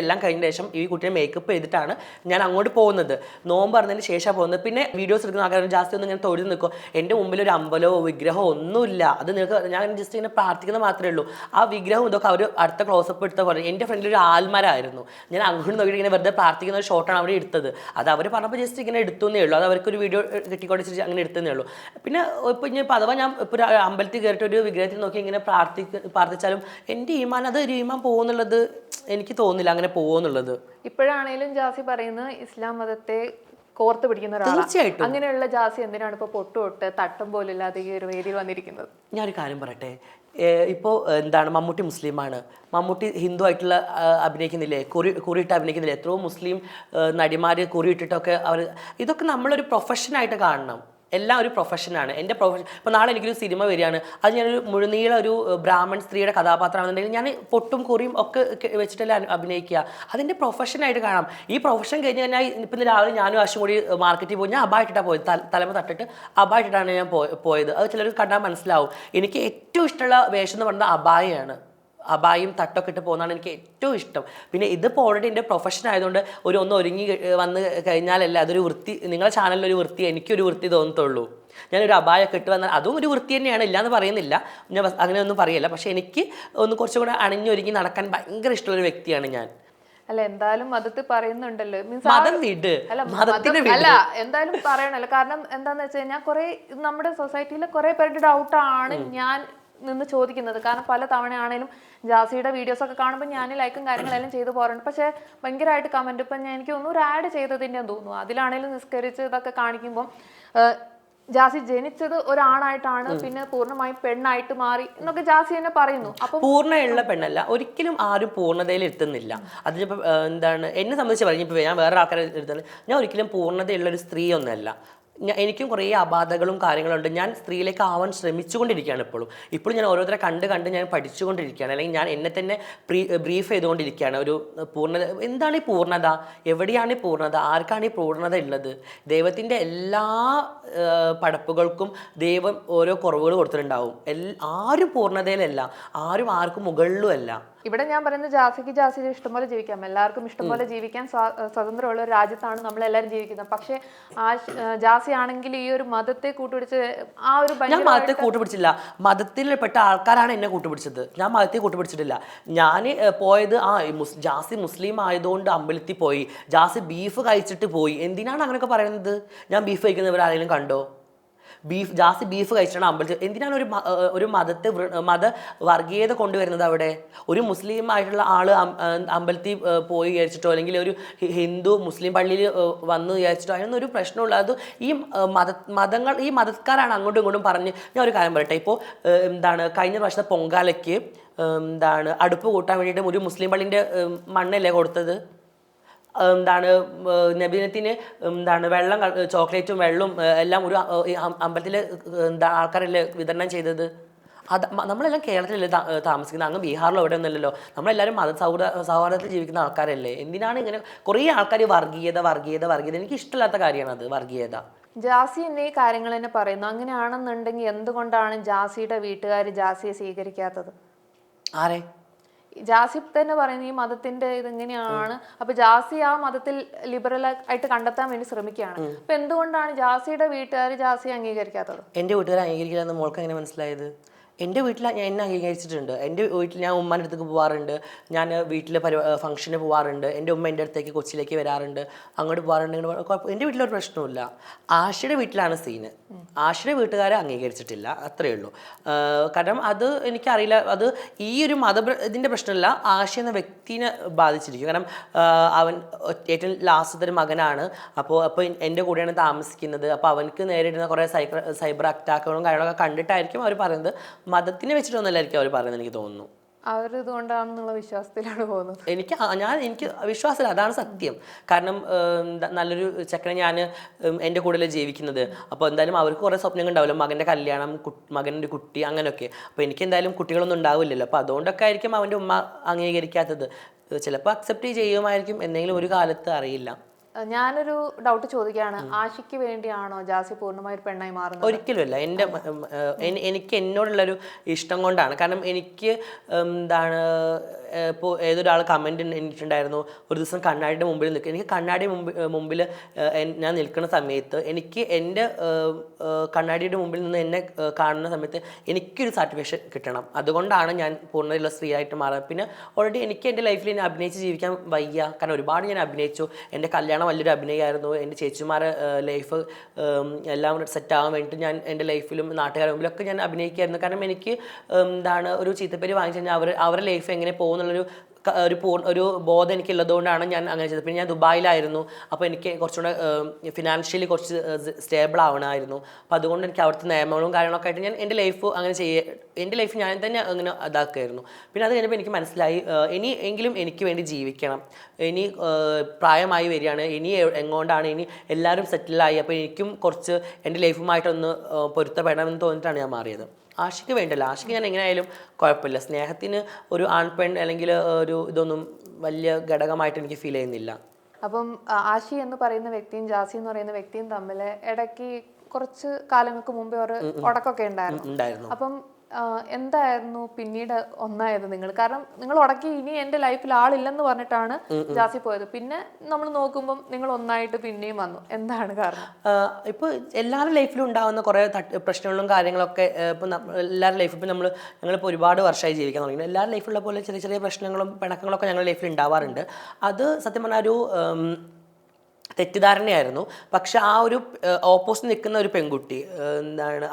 എല്ലാം കഴിഞ്ഞ ശേഷം ഈ കുട്ടിയെ മേക്കപ്പ് ചെയ്തിട്ടാണ് ഞാൻ അങ്ങോട്ട് പോകുന്നത്. നോമ്പ് പറഞ്ഞതിന് ശേഷം പോകുന്നത്. പിന്നെ വീഡിയോസ് എടുക്കുന്ന ആൾക്കാർ ജാസ്തി ഒന്നും ഇങ്ങനെ തൊഴിൽ നിൽക്കും. എൻ്റെ മുമ്പിൽ ഒരു അമ്പലമോ വിഗ്രഹമോ ഒന്നുമില്ല. അത് നിങ്ങൾക്ക് ഞാൻ ജസ്റ്റ് ഇങ്ങനെ പ്രാർത്ഥിക്കുന്നത് മാത്രമേ ഉള്ളൂ. ആ വിഗ്രഹം ഇതൊക്കെ അവർ അടുത്ത ക്ലോസപ്പ് എടുത്ത പോലെ. എൻ്റെ ഫ്രണ്ടിൽ ഒരു ആൽമരമായിരുന്നു. ഞാൻ അങ്ങോട്ട് നോക്കിയിട്ട് ഇങ്ങനെ വെറുതെ പ്രാർത്ഥിക്കുന്ന ഒരു ഷോട്ടാണ് അവർ എടുത്തത്. അത് അവർ പറഞ്ഞപ്പോൾ ജസ്റ്റ് ഇങ്ങനെ എടുത്തുന്നേ ഉള്ളൂ. അത് അവർക്കൊരു വീഡിയോ കിട്ടിക്കൊണ്ടിച്ച് അങ്ങനെ എടുത്തതേ ഉള്ളൂ. പിന്നെ ഇപ്പോൾ ഇനി അഥവാ ഞാൻ ഇപ്പോൾ ഒരു അമ്പലത്തിൽ കയറിയിട്ട് ഒരു വിഗ്രഹത്തിൽ നോക്കി ഇങ്ങനെ പ്രാർത്ഥിച്ചാലും എൻ്റെ ഈമാൻ അത് ഒരു ഈമാൻ പോകുന്നുള്ളത് എനിക്ക് തോന്നുന്നില്ല, അങ്ങനെ പോകുമെന്നുള്ളത്. ഇപ്പോഴാണേലും ജാസി പറയുന്നത് ഇസ്ലാം മതത്തെ കോർത്ത് പിടിക്കുന്ന ഒരാളാണ്. തീർച്ചയായിട്ടും. അങ്ങനെയുള്ള ജാസി എന്തിനാണ് ഇപ്പോൾ പൊട്ടുതൊട്ട് തട്ടം പോലില്ലാതെ ഈ ഒരു വേദിയിൽ വന്നിരിക്കുന്നത്? ഞാനൊരു കാര്യം പറയട്ടെ, ഇപ്പോൾ എന്താണ്, മമ്മൂട്ടി മുസ്ലിമാണ്, മമ്മൂട്ടി ഹിന്ദു ആയിട്ടുള്ള അഭിനയിക്കുന്നില്ലേ, കുറിയിട്ട് അഭിനയിക്കുന്നില്ലേ, എത്രയോ മുസ്ലിം നടിമാർ കുറിയിട്ടിട്ടൊക്കെ അവർ. ഇതൊക്കെ നമ്മളൊരു പ്രൊഫഷനായിട്ട് കാണണം. എല്ലാം ഒരു പ്രൊഫഷനാണ്. എൻ്റെ പ്രൊഫഷൻ ഇപ്പോൾ നാളെ എനിക്കൊരു സിനിമ വരികയാണ്, അത് ഞാനൊരു മുഴുനീള ഒരു ബ്രാഹ്മൺ സ്ത്രീയുടെ കഥാപാത്രമാണെന്നുണ്ടെങ്കിൽ ഞാൻ പൊട്ടും കുറിയും ഒക്കെ വെച്ചിട്ടല്ലേ അഭിനയിക്കുക. അതിൻ്റെ പ്രൊഫഷനായിട്ട് കാണാം. ഈ പ്രൊഫഷൻ കഴിഞ്ഞ് കഴിഞ്ഞാൽ ഇപ്പം രാവിലെ ഞാനും ആശും കൂടി മാർക്കറ്റിൽ പോയി, ഞാൻ അബായിട്ടിട്ടാണ് പോയത്, തലമ തട്ടിട്ട് അബായിട്ടിട്ടാണ് ഞാൻ പോയത്. അത് ചിലർ കണ്ടാൽ മനസ്സിലാവും. എനിക്ക് ഏറ്റവും ഇഷ്ടമുള്ള വേഷം എന്ന് പറയുന്നത് അബായയാണ്. അബായും തട്ടൊക്കെ ഇട്ട് പോകുന്നതാണ് എനിക്ക് ഏറ്റവും ഇഷ്ടം. പിന്നെ ഇതിപ്പോൾ ഓൾറെഡി എൻ്റെ പ്രൊഫഷൻ ആയതുകൊണ്ട് ഒന്ന് ഒരുങ്ങി വന്ന് കഴിഞ്ഞാലല്ലേ അതൊരു വൃത്തി. നിങ്ങളുടെ ചാനലിലൊരു വൃത്തി, എനിക്കൊരു വൃത്തി തോന്നത്തുള്ളൂ. ഞാനൊരു അബായൊക്കെ ഇട്ട് വന്നാൽ അതും ഒരു വൃത്തി തന്നെയാണ്, ഇല്ലയെന്ന് പറയുന്നില്ല, ഞാൻ അങ്ങനെയൊന്നും പറയില്ല. പക്ഷേ എനിക്ക് ഒന്ന് കുറച്ചും കൂടെ അണിഞ്ഞൊരുങ്ങി നടക്കാൻ ഭയങ്കര ഇഷ്ടമുള്ളൊരു വ്യക്തിയാണ് ഞാൻ. അല്ല എന്തായാലും മതത്തിൽ പറയുന്നുണ്ടല്ലോ, മതം വിട്, അല്ല എന്തായാലും പറയണല്ലോ. കാരണം എന്താന്ന് വെച്ച് കഴിഞ്ഞാൽ കുറെ നമ്മുടെ സൊസൈറ്റിയിലെ കുറെ പേരുടെ ഡൗട്ടാണ് ഞാൻ നിന്ന് ചോദിക്കുന്നത്. കാരണം പല തവണയാണേലും ജാസിയുടെ വീഡിയോസ് ഒക്കെ കാണുമ്പോൾ ഞാൻ ലൈക്കും കാര്യങ്ങളെല്ലാം ചെയ്തു പോകാറുണ്ട്. പക്ഷെ ഭയങ്കരമായിട്ട് കമന്റ്, ഇപ്പം എനിക്ക് തോന്നുന്നു ഒരു ആഡ് ചെയ്തതിൻ്റെ തോന്നുന്നു, അതിലാണേലും നിസ്കരിച്ച് ഇതൊക്കെ കാണിക്കുമ്പോൾ ജാസി ജനിച്ചത് ഒരാണായിട്ടാണ്, പിന്നെ പൂർണ്ണമായും പെണ്ണായിട്ട് മാറി എന്നൊക്കെ ജാസി തന്നെ പറയുന്നു. അപ്പൊ പൂർണ്ണയുള്ള പെണ്ണല്ല, ഒരിക്കലും ആരും പൂർണ്ണതയിൽ എത്തുന്നില്ല. അതിനിപ്പോൾ എന്താണ് എന്നെ സംബന്ധിച്ച് പറഞ്ഞപ്പോൾ ഞാൻ വേറെ ആൾക്കാരെ എടുത്തത്, ഞാൻ ഒരിക്കലും പൂർണ്ണതയുള്ള ഒരു സ്ത്രീ ഒന്നല്ല. എനിക്കും കുറേ അബാധകളും കാര്യങ്ങളുണ്ട്. ഞാൻ സ്ത്രീയിലേക്ക് ആവാൻ ശ്രമിച്ചുകൊണ്ടിരിക്കുകയാണ് ഇപ്പോഴും ഞാൻ ഓരോരുത്തരെ കണ്ട് ഞാൻ പഠിച്ചുകൊണ്ടിരിക്കുകയാണ്. അല്ലെങ്കിൽ ഞാൻ എന്നെ തന്നെ ബ്രീഫ് ചെയ്തുകൊണ്ടിരിക്കുകയാണ്. ഒരു പൂർണ്ണത, എന്താണ് ഈ പൂർണ്ണത, എവിടെയാണ് ഈ പൂർണ്ണത, ആർക്കാണ് ഈ പൂർണ്ണത ഉള്ളത്? ദൈവത്തിൻ്റെ എല്ലാ പടപ്പുകൾക്കും ദൈവം ഓരോ കുറവുകൾ കൊടുത്തിട്ടുണ്ടാവും. ആരും പൂർണ്ണതയിലല്ല, ആരും ആർക്കും മുകളിലും അല്ല. ഇവിടെ ഞാൻ പറയുന്നത് ജാസിക്ക് ഇഷ്ടംപോലെ ജീവിക്കാം, എല്ലാവർക്കും ഇഷ്ടംപോലെ ജീവിക്കാൻ സ്വതന്ത്രമുള്ള ഒരു രാജ്യത്താണ് നമ്മളെല്ലാവരും ജീവിക്കുന്നത്. പക്ഷേ ജാസി ആണെങ്കിൽ ഈ ഒരു മതത്തെ കൂട്ടുപിടിച്ച് ആ ഒരു ഞാൻ മതത്തെ കൂട്ടുപിടിച്ചില്ല. മതത്തിൽപ്പെട്ട ആൾക്കാരാണ് എന്നെ കൂട്ടുപിടിച്ചത്. ഞാൻ മതത്തെ കൂട്ടുപിടിച്ചിട്ടില്ല. ഞാൻ പോയത് ജാസി മുസ്ലിം ആയതുകൊണ്ട് അമ്പലത്തിൽ പോയി, ജാസി ബീഫ് കഴിച്ചിട്ട് പോയി. എന്തിനാണ് അങ്ങനെയൊക്കെ പറയുന്നത്? ഞാൻ ബീഫ് കഴിക്കുന്നവർ ആരെങ്കിലും കണ്ടോ? ജാസി ബീഫ് കഴിച്ചിട്ടാണ് അമ്പലത്തിൽ. എന്തിനാണ് ഒരു മത വർഗീയത കൊണ്ടുവരുന്നത് അവിടെ? ഒരു മുസ്ലിം ആയിട്ടുള്ള ആള് അമ്പലത്തിൽ പോയി വിചാരിച്ചിട്ടോ, അല്ലെങ്കിൽ ഒരു ഹിന്ദു മുസ്ലിം പള്ളിയിൽ വന്ന് വിചാരിച്ചിട്ടോ അതിനൊന്നും ഒരു പ്രശ്നമുള്ള. അത് ഈ മതക്കാരാണ് അങ്ങോട്ടും ഇങ്ങോട്ടും പറഞ്ഞ്. ഞാൻ ഒരു കാര്യം പറയട്ടെ. ഇപ്പോൾ കഴിഞ്ഞ പ്രാവശ്യത്തെ പൊങ്കാലയ്ക്ക് അടുപ്പ് കൂട്ടാൻ വേണ്ടിയിട്ട് ഒരു മുസ്ലിം പള്ളിൻ്റെ മണ്ണല്ലേ കൊടുത്തത്? നബിദിനത്തിന് വെള്ളം, ചോക്ലേറ്റും വെള്ളവും എല്ലാം ഒരു അമ്പലത്തിൽ ആൾക്കാരല്ലേ വിതരണം ചെയ്തത്? നമ്മളെല്ലാം കേരളത്തിലല്ലേ താമസിക്കുന്നത്, അങ്ങ് ബീഹാറിലോ എവിടെ ഒന്നുമല്ലല്ലോ. നമ്മളെല്ലാവരും സൗഹാർദ്ദത്തിൽ ജീവിക്കുന്ന ആൾക്കാരല്ലേ. എന്തിനാണ് ഇങ്ങനെ കുറേ ആൾക്കാർ വർഗീയത? എനിക്ക് ഇഷ്ടമില്ലാത്ത കാര്യമാണ് അത്, വർഗീയത. ജാസി എന്നെ ഈ കാര്യങ്ങൾ തന്നെ പറയുന്നു. അങ്ങനെയാണെന്നുണ്ടെങ്കിൽ എന്തുകൊണ്ടാണ് ജാസിയുടെ വീട്ടുകാർ ജാസിയെ സ്വീകരിക്കാത്തത്? ആരെ? ജാസി തന്നെ പറയുന്നത് ഈ മതത്തിന്റെ ഇതെങ്ങനെയാണ്. അപ്പൊ ജാസി ആ മതത്തിൽ ലിബറൽ ആയിട്ട് കണ്ടെത്താൻ വേണ്ടി ശ്രമിക്കുകയാണ്. അപ്പൊ എന്തുകൊണ്ടാണ് ജാസിയുടെ വീട്ടുകാർ ജാസിയെ അംഗീകരിക്കാത്തത്? എൻ്റെ വീട്ടുകാർ അംഗീകരിക്കില്ല എന്ന് മോൾക്ക് എങ്ങനെ മനസ്സിലായത്? എൻ്റെ വീട്ടിൽ ഞാൻ എന്നെ അംഗീകരിച്ചിട്ടുണ്ട്. എൻ്റെ വീട്ടിൽ ഞാൻ ഉമ്മാൻ്റെ അടുത്തേക്ക് പോകാറുണ്ട്, ഞാൻ വീട്ടിലെ ഫംഗ്ഷന് പോകാറുണ്ട്, എൻ്റെ ഉമ്മ എൻ്റെ അടുത്തേക്ക് കൊച്ചിയിലേക്ക് വരാറുണ്ട്, അങ്ങോട്ട് പോകാറുണ്ട്. എൻ്റെ വീട്ടിലൊരു പ്രശ്നമില്ല. ആഷിയുടെ വീട്ടിലാണ് സീന്. ആഷിയുടെ വീട്ടുകാരെ അംഗീകരിച്ചിട്ടില്ല, അത്രയേ ഉള്ളൂ. കാരണം അത് എനിക്കറിയില്ല, അത് ഈ ഒരു ഇതിൻ്റെ പ്രശ്നമല്ല, ആഷി എന്ന വ്യക്തിനെ ബാധിച്ചിരിക്കും. കാരണം അവൻ ഏറ്റവും ലാസ്റ്റത്തെ ഒരു മകനാണ്. അപ്പോൾ എൻ്റെ കൂടെയാണ് താമസിക്കുന്നത്. അപ്പോൾ അവനക്ക് നേരിടുന്ന കുറേ സൈബർ അറ്റാക്കുകളും കാര്യങ്ങളൊക്കെ കണ്ടിട്ടായിരിക്കും അവർ പറയുന്നത്. മതത്തിനെ വെച്ചിട്ടൊന്നുമല്ലായിരിക്കും അവർ പറയുന്നത്, എനിക്ക് തോന്നുന്നു. അവരിതുകൊണ്ടാണെന്നുള്ള വിശ്വാസത്തിലാണ് പോകുന്നത്. എനിക്ക് വിശ്വാസമില്ല, അതാണ് സത്യം. കാരണം നല്ലൊരു ചെക്കനെ ഞാൻ എൻ്റെ കൂടെ ജീവിക്കുന്നത്. അപ്പോൾ എന്തായാലും അവർക്ക് കുറേ സ്വപ്നങ്ങൾ ഉണ്ടാവില്ല, മകൻ്റെ കല്യാണം, മകൻ്റെ കുട്ടി, അങ്ങനെയൊക്കെ. അപ്പോൾ എനിക്ക് എന്തായാലും കുട്ടികളൊന്നും ഉണ്ടാവില്ലല്ലോ. അപ്പോൾ അതുകൊണ്ടൊക്കെ ആയിരിക്കും അവൻ്റെ ഉമ്മ അംഗീകരിക്കാത്തത്. ചിലപ്പോൾ അക്സെപ്റ്റ് ചെയ്യുമായിരിക്കും, എന്തെങ്കിലും ഒരു കാലത്ത്, അറിയില്ല. ഞാനൊരു ഡൗട്ട് ചോദിക്കുകയാണ്. ആഷിക്ക് വേണ്ടിയാണോ ജാസി പൂർണ്ണമായി പെണ്ണായി മാറുന്നത്? ഒരിക്കലുമല്ല. എനിക്ക് എന്നോടുള്ളൊരു ഇഷ്ടം കൊണ്ടാണ്. കാരണം എനിക്ക് ഇപ്പോൾ ഏതൊരാൾ കമൻറ്റ് ഇട്ടിട്ടുണ്ടായിരുന്നു, ഒരു ദിവസം കണ്ണാടിയുടെ മുമ്പിൽ നിൽക്കുക. എനിക്ക് കണ്ണാടി മുമ്പിൽ ഞാൻ നിൽക്കുന്ന സമയത്ത് എനിക്ക് എൻ്റെ കണ്ണാടിയുടെ മുമ്പിൽ നിന്ന് എന്നെ കാണുന്ന സമയത്ത് എനിക്കൊരു സാറ്റിസ്ഫാക്ഷൻ കിട്ടണം. അതുകൊണ്ടാണ് ഞാൻ പൂർണ്ണതയുള്ള സ്ത്രീ ആയിട്ട് മാറുന്നത്. പിന്നെ ഓൾറെഡി എനിക്ക് എൻ്റെ ലൈഫിൽ ഞാൻ അഭിനയിച്ച് ജീവിക്കാൻ വയ്യ. കാരണം ഒരുപാട് ഞാൻ അഭിനയിച്ചു. എൻ്റെ കല്യാണം വലിയൊരു അഭിനയമായിരുന്നു. എൻ്റെ ചേച്ചിമാരെ ലൈഫ് എല്ലാം സെറ്റാകാൻ വേണ്ടിയിട്ട് ഞാൻ എൻ്റെ ലൈഫിലും നാട്ടുകാരുടെ മുമ്പിലൊക്കെ ഞാൻ അഭിനയിക്കുകയായിരുന്നു. കാരണം എനിക്ക് ഒരു ചീത്തപ്പേര് വാങ്ങിച്ചു കഴിഞ്ഞാൽ അവരുടെ ലൈഫ് എങ്ങനെ പോകുന്നുള്ളൊരു ഒരു ബോധം എനിക്കുള്ളതുകൊണ്ടാണ് ഞാൻ അങ്ങനെ ചെയ്തത്. പിന്നെ ഞാൻ ദുബായിലായിരുന്നു. അപ്പോൾ എനിക്ക് കുറച്ചുകൂടെ ഫിനാൻഷ്യലി കുറച്ച് സ്റ്റേബിൾ ആവണമായിരുന്നു. അപ്പോൾ അതുകൊണ്ട് എനിക്ക് അവിടുത്തെ നിയമങ്ങളും കാര്യങ്ങളൊക്കെ ആയിട്ട് ഞാൻ എൻ്റെ ലൈഫ് ഞാൻ തന്നെ അങ്ങനെ ഇതാക്കുമായിരുന്നു. പിന്നെ അത് കഴിഞ്ഞപ്പോൾ എനിക്ക് മനസ്സിലായി, എങ്കിലും എനിക്ക് വേണ്ടി ജീവിക്കണം. ഇനി പ്രായമായി വരികയാണ്, ഇനി എങ്ങോട്ടാണ്, ഇനി എല്ലാവരും സെറ്റിലായി. അപ്പോൾ എനിക്കും കുറച്ച് എൻ്റെ ലൈഫുമായിട്ടൊന്ന് പൊരുത്തപ്പെടണമെന്ന് തോന്നിയിട്ടാണ് ഞാൻ മാറിയത്. ആഷിക്ക് വേണ്ടല്ല, ആഷിക്ക് ഞാൻ എങ്ങനെയായാലും കുഴപ്പമില്ല. സ്നേഹത്തിന് ഒരു ആൺപെൺ അല്ലെങ്കിൽ ഒരു ഇതൊന്നും വലിയ ഘടകമായിട്ട് എനിക്ക് ഫീൽ ചെയ്യുന്നില്ല. അപ്പം ആഷി എന്ന് പറയുന്ന വ്യക്തിയും ജാസി എന്ന് പറയുന്ന വ്യക്തിയും തമ്മിൽ ഇടയ്ക്ക് കുറച്ച് കാലങ്ങൾക്ക് മുമ്പേ ഒരു ഉടക്കൊക്കെ ഉണ്ടായിരുന്നു. അപ്പം എന്തായിരുന്നു പിന്നീട് ഒന്നായത് നിങ്ങൾ? കാരണം നിങ്ങൾ ഉടക്കി ഇനി എൻ്റെ ലൈഫിൽ ആളില്ലെന്ന് പറഞ്ഞിട്ടാണ് ജാസി പോയത്. പിന്നെ നമ്മൾ നോക്കുമ്പം നിങ്ങൾ ഒന്നായിട്ട് പിന്നെയും വന്നു. എന്താണ് കാരണം? ഇപ്പോൾ എല്ലാവരുടെ ലൈഫിലും ഉണ്ടാകുന്ന കുറേ പ്രശ്നങ്ങളും കാര്യങ്ങളൊക്കെ ഇപ്പോൾ എല്ലാവരുടെ ലൈഫിൽ ഇപ്പോൾ ഞങ്ങളിപ്പോൾ ഒരുപാട് വർഷമായി ജീവിക്കാൻ തുടങ്ങി. എല്ലാവരുടെ ലൈഫിലുള്ള പോലെ ചെറിയ ചെറിയ പ്രശ്നങ്ങളും പിണക്കങ്ങളൊക്കെ ഞങ്ങളുടെ ലൈഫിൽ ഉണ്ടാവാറുണ്ട്. അത് സത്യം പറഞ്ഞാൽ ഒരു തെറ്റിദ്ധാരണയായിരുന്നു. പക്ഷെ ആ ഒരു ഓപ്പോസിറ്റ് നിൽക്കുന്ന ഒരു പെൺകുട്ടി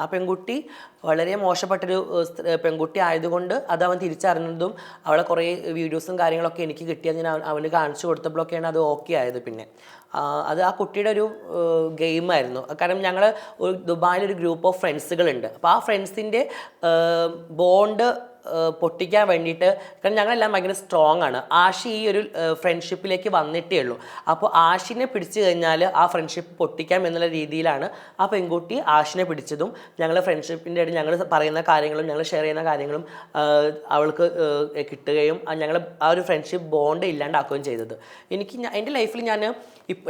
ആ പെൺകുട്ടി വളരെ മോശപ്പെട്ടൊരു പെൺകുട്ടി ആയതുകൊണ്ട് അത് അവൻ തിരിച്ചറിഞ്ഞതും അവളെ കുറേ വീഡിയോസും കാര്യങ്ങളൊക്കെ എനിക്ക് കിട്ടിയത് ഞാൻ അവന് കാണിച്ചു കൊടുത്തപ്പോഴൊക്കെയാണ് അത് ഓക്കെ ആയത്. പിന്നെ അത് ആ കുട്ടിയുടെ ഒരു ഗെയിമായിരുന്നു. കാരണം ഞങ്ങൾ ദുബായിലൊരു ഗ്രൂപ്പ് ഓഫ് ഫ്രണ്ട്സുകളുണ്ട്. അപ്പോൾ ആ ഫ്രണ്ട്സിൻ്റെ ബോണ്ട് പൊട്ടിക്കാൻ വേണ്ടിയിട്ട്, കാരണം ഞങ്ങളെല്ലാം ഭയങ്കര സ്ട്രോങ് ആണ്. ആഷി ഈ ഒരു ഫ്രണ്ട്ഷിപ്പിലേക്ക് വന്നിട്ടേ ഉള്ളൂ. അപ്പോൾ ആഷിനെ പിടിച്ചു കഴിഞ്ഞാൽ ആ ഫ്രണ്ട്ഷിപ്പ് പൊട്ടിക്കാം എന്നുള്ള രീതിയിലാണ് ആ പെൺകുട്ടി ആഷിനെ പിടിച്ചതും ഞങ്ങൾ ഫ്രണ്ട്ഷിപ്പിൻ്റെ ഇടയിൽ ഞങ്ങൾ പറയുന്ന കാര്യങ്ങളും ഞങ്ങൾ ഷെയർ ചെയ്യുന്ന കാര്യങ്ങളും അവൾക്ക് കിട്ടുകയും ഞങ്ങൾ ആ ഒരു ഫ്രണ്ട്ഷിപ്പ് ബോണ്ട് ഇല്ലാണ്ടാക്കുകയും ചെയ്തത്. എൻ്റെ ലൈഫിൽ ഞാൻ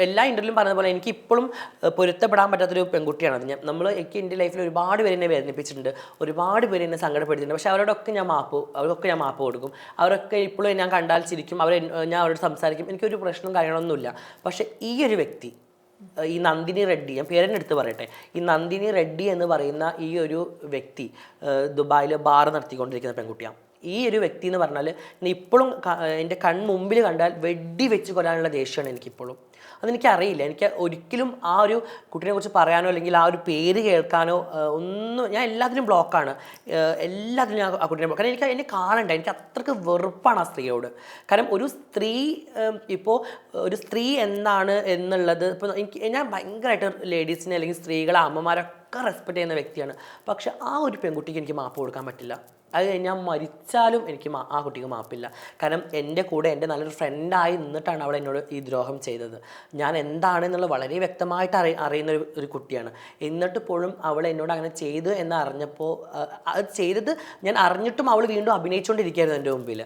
എല്ലാ ഇൻ്റർവ്യൂലും പറഞ്ഞ പോലെ എനിക്ക് ഇപ്പോഴും പൊരുത്തപ്പെടാൻ പറ്റാത്തൊരു പെൺകുട്ടിയാണ് അത്. എനിക്ക് എൻ്റെ ലൈഫിൽ ഒരുപാട് പേര് എന്നെ വേദനിപ്പിച്ചിട്ടുണ്ട്, ഒരുപാട് പേര് എന്നെ സങ്കടപ്പെടുത്തിയിട്ടുണ്ട്. പക്ഷേ അവർക്കൊക്കെ ഞാൻ മാപ്പ് കൊടുക്കും. അവരൊക്കെ ഇപ്പോഴും ഞാൻ കണ്ടാൽ ചിരിക്കും, ഞാൻ അവരോട് സംസാരിക്കും, എനിക്കൊരു പ്രശ്നവും കാര്യങ്ങളൊന്നുമില്ല. പക്ഷേ ഈ ഒരു വ്യക്തി, ഈ നന്ദിനി റെഡ്ഡി, ഞാൻ പേരെന്നെ എടുത്ത് പറയട്ടെ, ഈ നന്ദിനി റെഡ്ഡി എന്ന് പറയുന്ന ഈ ഒരു വ്യക്തി ദുബായിൽ ബാർ നടത്തിക്കൊണ്ടിരിക്കുന്ന പെൺകുട്ടിയാണ്. ഈ ഒരു വ്യക്തി എന്ന് പറഞ്ഞാൽ ഇപ്പോഴും എൻ്റെ കൺമുമ്പിൽ കണ്ടാൽ വെടി വെച്ച് കൊല്ലാനുള്ള ദേഷ്യമാണ് എനിക്കിപ്പോഴും. അതെനിക്കറിയില്ല, എനിക്ക് ഒരിക്കലും ആ ഒരു കുട്ടീനെ കുറിച്ച് പറയാനോ അല്ലെങ്കിൽ ആ ഒരു പേര് കേൾക്കാനോ ഒന്നും, ഞാൻ എല്ലാത്തിനും ബ്ലോക്കാണ്. എല്ലാത്തിനും ഞാൻ ആ കുട്ടീനെ കാരണം എന്നെ കാണണ്ട, എനിക്ക് അത്രയ്ക്ക് വെറുപ്പാണ് ആ സ്ത്രീയോട്. കാരണം ഒരു സ്ത്രീ എന്താണ് എന്നുള്ളത് ഇപ്പോൾ ഞാൻ ഭയങ്കരമായിട്ട് ലേഡീസിനെ അല്ലെങ്കിൽ സ്ത്രീകളെ അമ്മമാരൊക്കെ റെസ്പെക്ട് ചെയ്യുന്ന വ്യക്തിയാണ്. പക്ഷെ ആ ഒരു പെൺകുട്ടിക്ക് എനിക്ക് മാപ്പ് കൊടുക്കാൻ പറ്റില്ല. അത് ഞാൻ മരിച്ചാലും എനിക്ക് ആ കുട്ടിക്ക് മാപ്പില്ല. കാരണം എൻ്റെ കൂടെ എൻ്റെ നല്ലൊരു ഫ്രണ്ടായി നിന്നിട്ടാണ് അവൾ എന്നോട് ഈ ദ്രോഹം ചെയ്തത്. ഞാൻ എന്താണെന്നുള്ളത് വളരെ വ്യക്തമായിട്ട് അറിയുന്ന ഒരു കുട്ടിയാണ്. എന്നിട്ട് പോലും അവൾ എന്നോട് അങ്ങനെ ചെയ്തു എന്ന് അറിഞ്ഞപ്പോൾ, അത് ചെയ്തത് ഞാൻ അറിഞ്ഞിട്ടും അവൾ വീണ്ടും അഭിനയിച്ചുകൊണ്ടിരിക്കുകയായിരുന്നു എൻ്റെ മുമ്പിൽ.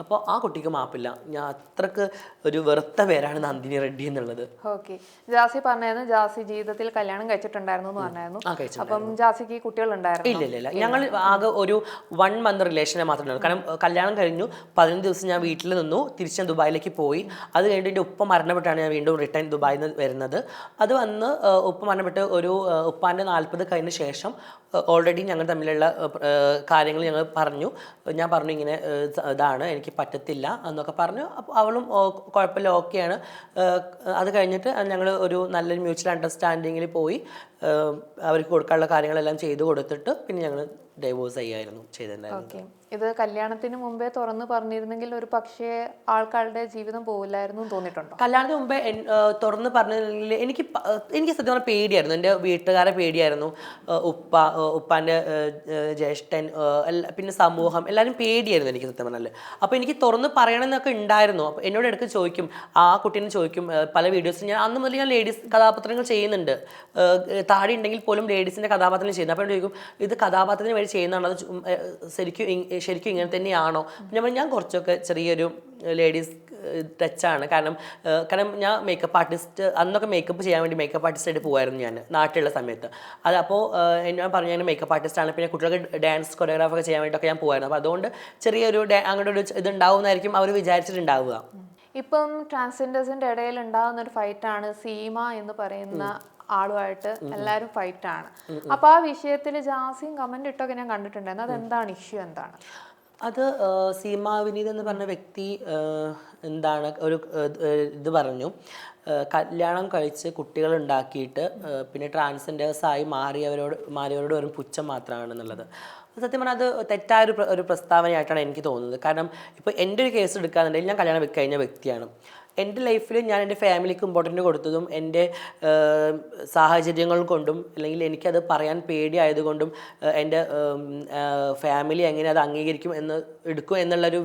അപ്പോൾ ആ കുട്ടിക്ക് മാപ്പില്ല. ഞാൻ അത്രക്ക് ഒരു വെറുത്ത പേരാണ് നന്ദിനി റെഡ്ഡി എന്നുള്ളത്. ഓക്കെ, ജാസി പറഞ്ഞായിരുന്നു ജാസി ജീവിതത്തിൽ കല്യാണം കഴിച്ചിട്ടുണ്ടായിരുന്നു എന്ന് പറഞ്ഞായിരുന്നു. അപ്പം ജാസിക്ക് കുട്ടികളുണ്ടായിരുന്നു? ഇല്ല. ഞങ്ങൾ ആകെ ഒരു 1 month റിലേഷനെ മാത്രമേ ഉള്ളൂ. കാരണം കല്യാണം കഴിഞ്ഞു 15 ദിവസം ഞാൻ വീട്ടിൽ നിന്നു, തിരിച്ച് ഞാൻ ദുബായിലേക്ക് പോയി. അത് കഴിഞ്ഞിട്ട് എൻ്റെ ഉപ്പ മരണപ്പെട്ടാണ് ഞാൻ വീണ്ടും റിട്ടേൺ ദുബായിൽ നിന്ന് വരുന്നത്. അത് വന്ന് ഉപ്പ മരണപ്പെട്ട് ഒരു ഉപ്പാൻ്റെ 40 കഴിഞ്ഞ ശേഷം ഓൾറെഡി ഞങ്ങൾ തമ്മിലുള്ള കാര്യങ്ങൾ ഞാൻ പറഞ്ഞു ഇങ്ങനെ ഇതാണ്, എനിക്ക് പറ്റത്തില്ല എന്നൊക്കെ പറഞ്ഞു. അപ്പോൾ അവളും കുഴപ്പമില്ല, ഓക്കെയാണ്. അത് കഴിഞ്ഞിട്ട് ഞങ്ങൾ ഒരു നല്ലൊരു മ്യൂച്വൽ അണ്ടർസ്റ്റാൻഡിങ്ങിൽ പോയി അവർക്ക് കൊടുക്കാനുള്ള കാര്യങ്ങളെല്ലാം ചെയ്തു കൊടുത്തിട്ട് പിന്നെ ഞങ്ങൾ ഡൈവോഴ്സ് ചെയ്യായിരുന്നു ചെയ്തിട്ടുണ്ടായിരുന്നു. ഇത് കല്യാണത്തിന് മുമ്പേ തുറന്ന് പറഞ്ഞിരുന്നെങ്കിൽ ഒരു പക്ഷേ ആൾക്കാരുടെ ജീവിതം പോവില്ലായിരുന്നു തോന്നിയിട്ടുണ്ടോ? കല്യാണത്തിന് മുമ്പേ തുറന്ന് പറഞ്ഞിരുന്നെങ്കിൽ എനിക്ക് സത്യം പറഞ്ഞാൽ പേടിയായിരുന്നു. എൻ്റെ വീട്ടുകാരെ പേടിയായിരുന്നു, ഉപ്പാൻ്റെ ജ്യേഷ്ഠൻ, പിന്നെ സമൂഹം, എല്ലാവരും പേടിയായിരുന്നു എനിക്ക് സത്യം പറഞ്ഞാൽ. അപ്പോൾ എനിക്ക് തുറന്ന് പറയണമെന്നൊക്കെ ഉണ്ടായിരുന്നു. അപ്പോൾ എന്നോട് ഇടയ്ക്ക് ചോദിക്കും, ആ കുട്ടീനെ ചോദിക്കും പല വീഡിയോസിൽ. ഞാൻ അന്ന് മുതൽ ഞാൻ ലേഡീസ് കഥാപാത്രങ്ങൾ ചെയ്യുന്നുണ്ട്, താടി ഉണ്ടെങ്കിൽ പോലും ലേഡീസിൻ്റെ കഥാപാത്രങ്ങൾ ചെയ്യുന്നത്. അപ്പോൾ ചോദിക്കും ഇത് കഥാപാത്രത്തിന് വേണ്ടി ചെയ്യുന്നതാണോ, അത് ശരിക്കും ഇങ്ങനെ തന്നെയാണോ? ഞാൻ കുറച്ചൊക്കെ ചെറിയൊരു ലേഡീസ് ടച്ചാണ്. കാരണം ഞാൻ മേക്കപ്പ് ആർട്ടിസ്റ്റ്, അന്നൊക്കെ മേക്കപ്പ് ചെയ്യാൻ വേണ്ടി മേക്കപ്പ് ആർട്ടിസ്റ്റായിട്ട് പോകുമായിരുന്നു ഞാൻ നാട്ടിലുള്ള സമയത്ത്. അപ്പോൾ ഞാൻ പറഞ്ഞു ഞാൻ മേക്കപ്പ് ആർട്ടിസ്റ്റാണ്. പിന്നെ കുട്ടികൾക്ക് ഡാൻസ് കൊറിയോഗ്രാഫൊക്കെ ചെയ്യാൻ വേണ്ടിയിട്ടൊക്കെ ഞാൻ പോകുമായിരുന്നു. അപ്പോൾ അതുകൊണ്ട് ചെറിയൊരു അങ്ങനെ ഒരു ഇതുണ്ടാവുമെന്നായിരിക്കും അവർ വിചാരിച്ചിട്ടുണ്ടാവുക. ഇപ്പം ട്രാൻസ്ജെൻഡേഴ്സിൻ്റെ ഇടയിൽ ഉണ്ടാകുന്ന ഒരു ഫൈറ്റാണ് സീമ എന്ന് പറയുന്ന ആളുമായിട്ട് എല്ലാവരും ഫൈറ്റാണ്. അപ്പോൾ ആ വിഷയത്തിൽ ജാസിയും കമന്റ് ഇട്ടൊക്കെ ഞാൻ കണ്ടിട്ടുണ്ടായിരുന്നു. അതെന്താണ് ഇഷ്യൂ, എന്താണ് അത്? സീമ വിനീത് എന്ന് പറഞ്ഞ വ്യക്തി എന്താണ് ഒരു ഇത് പറഞ്ഞു, കല്യാണം കഴിച്ച് കുട്ടികൾ ഉണ്ടാക്കിയിട്ട് പിന്നെ ട്രാൻസ്ജെൻഡേഴ്സായി മാറിയവരോട് ഒരു പുച്ഛം മാത്രമാണെന്നുള്ളത്. സത്യം പറഞ്ഞാൽ അത് തെറ്റായ ഒരു പ്രസ്താവനയായിട്ടാണ് എനിക്ക് തോന്നുന്നത്. കാരണം ഇപ്പോൾ എൻ്റെ ഒരു കേസ് എടുക്കുകയാണെന്നുണ്ടെങ്കിൽ ഞാൻ കല്യാണം കഴിഞ്ഞ വ്യക്തിയാണ്. എൻ്റെ ലൈഫിൽ ഞാൻ എൻ്റെ ഫാമിലിക്ക് ഇമ്പോർട്ടൻ്റ് കൊടുത്തതും എൻ്റെ സാഹചര്യങ്ങൾ കൊണ്ടും അല്ലെങ്കിൽ എനിക്കത് പറയാൻ പേടിയായതുകൊണ്ടും എൻ്റെ ഫാമിലി എങ്ങനെ അത് അംഗീകരിക്കും എന്നുള്ളൊരു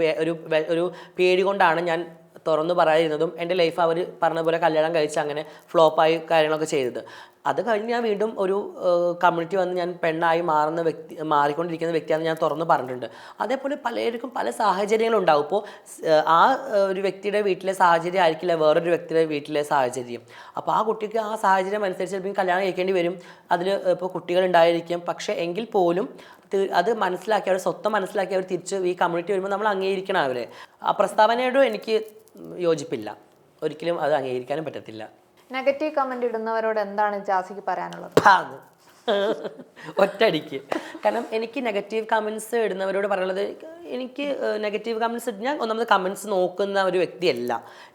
ഒരു പേടി കൊണ്ടാണ് ഞാൻ തുറന്നു പറയാതിരുന്നതും എൻ്റെ ലൈഫ് അവർ പറഞ്ഞ പോലെ കല്യാണം കഴിച്ച് അങ്ങനെ ഫ്ലോപ്പായി കാര്യങ്ങളൊക്കെ ചെയ്തത്. അത് കഴിഞ്ഞ് ഞാൻ വീണ്ടും ഒരു കമ്മ്യൂണിറ്റി വന്ന് ഞാൻ പെണ്ണായി മാറിക്കൊണ്ടിരിക്കുന്ന വ്യക്തിയാണെന്ന് ഞാൻ തുറന്ന് പറഞ്ഞിട്ടുണ്ട്. അതേപോലെ പലർക്കും പല സാഹചര്യങ്ങളുണ്ടാവും. ഇപ്പോൾ ആ ഒരു വ്യക്തിയുടെ വീട്ടിലെ സാഹചര്യം ആയിരിക്കില്ല വേറൊരു വ്യക്തിയുടെ വീട്ടിലെ സാഹചര്യം. അപ്പോൾ ആ കുട്ടിക്ക് ആ സാഹചര്യം അനുസരിച്ച് ചിലപ്പോൾ കല്യാണം കഴിക്കേണ്ടി വരും. അതിൽ ഇപ്പോൾ കുട്ടികളുണ്ടായിരിക്കും. പക്ഷേ എങ്കിൽ പോലും അത് മനസ്സിലാക്കി, അവർ സ്വത്തം മനസ്സിലാക്കി അവർ തിരിച്ച് ഈ കമ്മ്യൂണിറ്റി വരുമ്പോൾ നമ്മൾ അംഗീകരിക്കണം അവരെ. ആ പ്രസ്താവനയോട് എനിക്ക് യോജിപ്പില്ല, ഒരിക്കലും അത് അംഗീകരിക്കാനും പറ്റത്തില്ല. നെഗറ്റീവ് കമന്റ് ഇടുന്നവരോട് എന്താണ് ജാസിക്ക് പറയാനുള്ളത്? ഒറ്റയടിക്ക്. കാരണം എനിക്ക് നെഗറ്റീവ് കമൻസ് ഇടുന്നവരോട് പറയുന്നത്, എനിക്ക് നെഗറ്റീവ് കമൻസ് ഞാൻ ഒന്നാമത് കമൻസ് നോക്കുന്ന ഒരു വ്യക്തിയല്ല.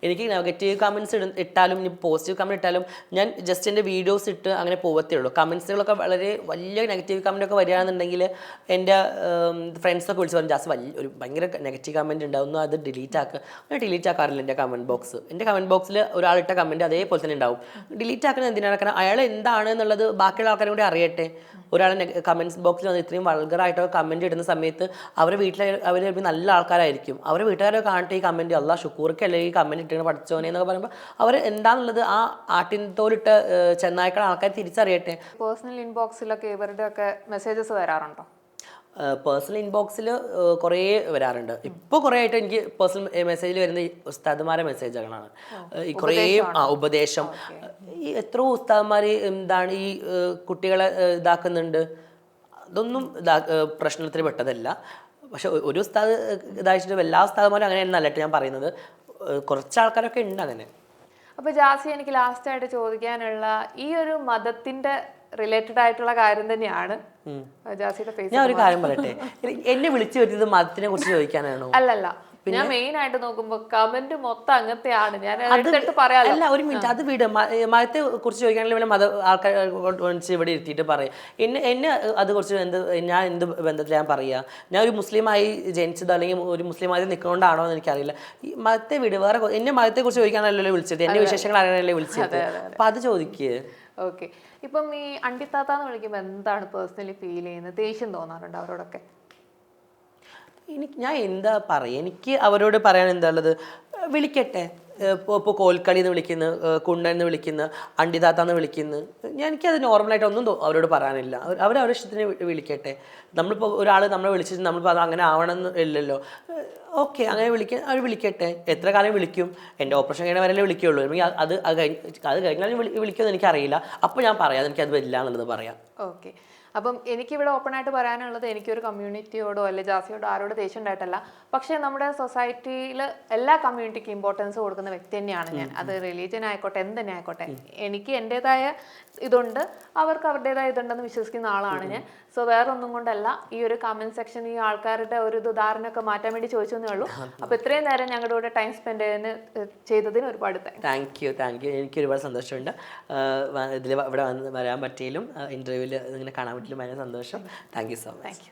എനിക്ക് നെഗറ്റീവ് കമൻസ് ഇട്ടാലും ഇനി പോസിറ്റീവ് കമൻറ്റ് ഇട്ടാലും ഞാൻ ജസ്റ്റ് എൻ്റെ വീഡിയോസ് ഇട്ട് അങ്ങനെ പോകത്തേ ഉള്ളൂ. കമൻസുകളൊക്കെ വളരെ വലിയ നെഗറ്റീവ് കമൻ്റ് ഒക്കെ വരികയാണെന്നുണ്ടെങ്കിൽ എൻ്റെ ഫ്രണ്ട്സൊക്കെ വിളിച്ച് പറഞ്ഞു, ജാസ് ഒരു ഭയങ്കര നെഗറ്റീവ് കമൻറ്റ് ഉണ്ടാവുന്നു, അത് ഡിലീറ്റ് ആക്കുക. ഞാൻ ഡിലീറ്റ് ആക്കാറില്ല എൻ്റെ കമൻറ്റ് ബോക്സ്. എൻ്റെ കമൻറ്റ് ബോക്സിൽ ഒരാളിട്ട കമൻറ്റ് അതേപോലെ തന്നെ ഉണ്ടാവും. ഡിലീറ്റ് ആക്കുന്നത് എന്തിനാണ്? കാരണം അയാൾ എന്താണ് എന്നുള്ളത് ബാക്കിയുള്ള ആൾക്കാരും കൂടി അറിയട്ടെ. ഒരാളെ കമൻറ്റ് ബോക്സിൽ വന്ന് ഇത്രയും വൾഗറായിട്ടൊക്കെ കമൻറ്റ് ഇടുന്ന സമയത്ത് അവരുടെ വീട്ടിൽ അവർ നല്ല ആൾക്കാരായിരിക്കും. അവരുടെ വീട്ടുകാരൊക്കെ കാണട്ടെ ഈ കമൻറ്റ്, അല്ലാ ഷുക്കൂർക്കല്ലേ ഈ കമൻറ്റ് ഇട്ടിട്ട് പഠിച്ചോനെ എന്നൊക്കെ പറയുമ്പോൾ അവർ എന്താണെന്നുള്ളത് ആ ആട്ടിൻ തോലിട്ട് ചെന്നായ്ക്കളെ ആൾക്കാർ തിരിച്ചറിയട്ടെ. പേഴ്സണൽ ഇൻബോക്സിലൊക്കെ ഇവരുടെ ഒക്കെ മെസ്സേജസ് വരാറുണ്ടോ? പേഴ്സണൽ ഇൻബോക്സിൽ കുറേ വരാറുണ്ട്. ഇപ്പോൾ കുറേ ആയിട്ട് എനിക്ക് പേഴ്സണൽ മെസ്സേജിൽ വരുന്ന ഈ ഉസ്താദുമാരെ മെസ്സേജുകളാണ്. ഈ കുറേ ഉപദേശം. ഈ എത്രയോ ഉസ്താദുമാർ എന്താണ് ഈ കുട്ടികളെ ഇതാക്കുന്നുണ്ട്. അതൊന്നും പ്രശ്നത്തിൽ പെട്ടതല്ല. പക്ഷെ ഒരു ഉസ്താദ് ഇതായിട്ട് എല്ലാ ഉസ്താദുമാരും അങ്ങനെ എന്നല്ലട്ട് ഞാൻ പറയുന്നത്. കുറച്ച് ആൾക്കാരൊക്കെ ഉണ്ട് അങ്ങനെ. അപ്പോൾ ജാസി, എനിക്ക് ലാസ്റ്റായിട്ട് ചോദിക്കാനുള്ള ഈ ഒരു മതത്തിൻ്റെ റിലേറ്റഡ് ആയിട്ടുള്ള കാര്യം തന്നെയാണ്. ജാസിയുടെ ഫേസ് ഞാൻ ഒരു കാര്യം പറയട്ടെ, എന്നെ വിളിച്ചു വരുന്നത് മതത്തിനെ കുറിച്ച് ചോദിക്കാനാണോ? അല്ലല്ല, ഞാൻ മെയിൻ ആയിട്ട് നോക്കുമ്പോ കമന്റ് മൊത്തം അങ്ങനത്തെയാണ്. ഞാൻ എടുത്തിട്ട് പറയാം. അല്ല, ഒരു മിനിറ്റ്, അത് വിട്. മതത്തെ കുറിച്ച് ചോദിക്കുകയാണെങ്കിൽ പിന്നെ മത ആൾക്കാർ ഇവിടെ ഇരുത്തിയിട്ട് പറയും. എന്നെ അത് കുറിച്ച് ഞാൻ എന്ത് ബന്ധത്തിൽ ഞാൻ പറയുക? ഞാൻ ഒരു മുസ്ലിമായി ജനിച്ചത് അല്ലെങ്കിൽ ഒരു മുസ്ലിമായി നിൽക്കുന്നതുകൊണ്ടാണോ എന്ന് എനിക്കറിയില്ല. ഈ മതത്തെ വിട്. വേറെ എന്നെ മതത്തെ കുറിച്ച് ചോദിക്കാനല്ലോ വിളിച്ചത്, എന്റെ വിശേഷങ്ങൾ അറിയാനല്ലേ വിളിച്ചത്. അപ്പൊ അത് ചോദിക്കുക. ഓക്കെ. ഇപ്പം ഈ അണ്ടിത്താത്താന്ന് വിളിക്കുമ്പോൾ എന്താണ് പേഴ്സണലി ഫീൽ ചെയ്യുന്നത്? ദേഷ്യം തോന്നാറുണ്ട് അവരോടൊക്കെ? ഞാൻ എന്താ പറയുക, എനിക്ക് അവരോട് പറയാൻ എന്താ ഉള്ളത്? വിളിക്കട്ടെ. ഇപ്പോൾ കോൽക്കളി എന്ന് വിളിക്കുന്നു, കുണ്ടൻ എന്ന് വിളിക്കുന്നു, അണ്ടിതാത്താന്ന് വിളിക്കുന്നു. എനിക്കത് നോർമലായിട്ട് ഒന്നും അവരോട് പറയാനില്ല. അവരവരുടെ ഇഷ്ടത്തിന് വിളിക്കട്ടെ. നമ്മളിപ്പോൾ ഒരാൾ നമ്മളെ വിളിച്ചിട്ട് നമ്മളിപ്പോൾ അത് അങ്ങനെ ആവണമെന്ന് ഇല്ലല്ലോ. ഓക്കെ, അങ്ങനെ അവർ വിളിക്കട്ടെ. എത്ര കാലം വിളിക്കും? എൻ്റെ ഓപ്പറേഷൻ കഴിഞ്ഞ വരല്ലേ വിളിക്കുകയുള്ളൂ. അല്ലെങ്കിൽ അത് കഴിഞ്ഞാൽ വിളിക്കുമെന്ന് എനിക്കറിയില്ല. അപ്പോൾ ഞാൻ പറയാം എനിക്കത് ഇല്ല എന്നുള്ളത് പറയാം. ഓക്കെ. അപ്പം എനിക്കിവിടെ ഓപ്പൺ ആയിട്ട് പറയാനുള്ളത്, എനിക്കൊരു കമ്മ്യൂണിറ്റിയോടോ അല്ലെങ്കിൽ ജാസിയോടോ ആരോട് ദേഷ്യം ഉണ്ടായിട്ടല്ല. പക്ഷേ നമ്മുടെ സൊസൈറ്റിയിൽ എല്ലാ കമ്മ്യൂണിറ്റിക്കും ഇമ്പോർട്ടൻസ് കൊടുക്കുന്ന വ്യക്തി തന്നെയാണ് ഞാൻ. അത് റിലീജിയൻ ആയിക്കോട്ടെ, എന്ത് തന്നെ ആയിക്കോട്ടെ. എനിക്ക് എൻ്റെതായ ഇതുണ്ട്, അവർക്ക് അവരുടേതായ ഇതുണ്ടെന്ന് വിശ്വസിക്കുന്ന ആളാണ് ഞാൻ. സോ വേറെ ഒന്നും കൊണ്ടല്ല, ഈ ഒരു കമന്റ് സെക്ഷൻ ഈ ആൾക്കാരുടെ ഒരു ധാരണയൊക്കെ മാറ്റാൻ വേണ്ടി ചോദിച്ചെന്നേ ഉള്ളൂ. അപ്പോൾ ഇത്രയും നേരം ഞങ്ങളുടെ കൂടെ ടൈം സ്പെൻഡ് ചെയ്തതിന് ഒരുപാട് താങ്ക് യു. എനിക്ക് ഒരുപാട് സന്തോഷമുണ്ട് ഇതിൽ ഇവിടെ വരാൻ പറ്റിയാലും ഇൻ്റർവ്യൂവിൽ ഇങ്ങനെ കാണാൻ പറ്റിയാലും ഭയങ്കര സന്തോഷം. Thank you so much.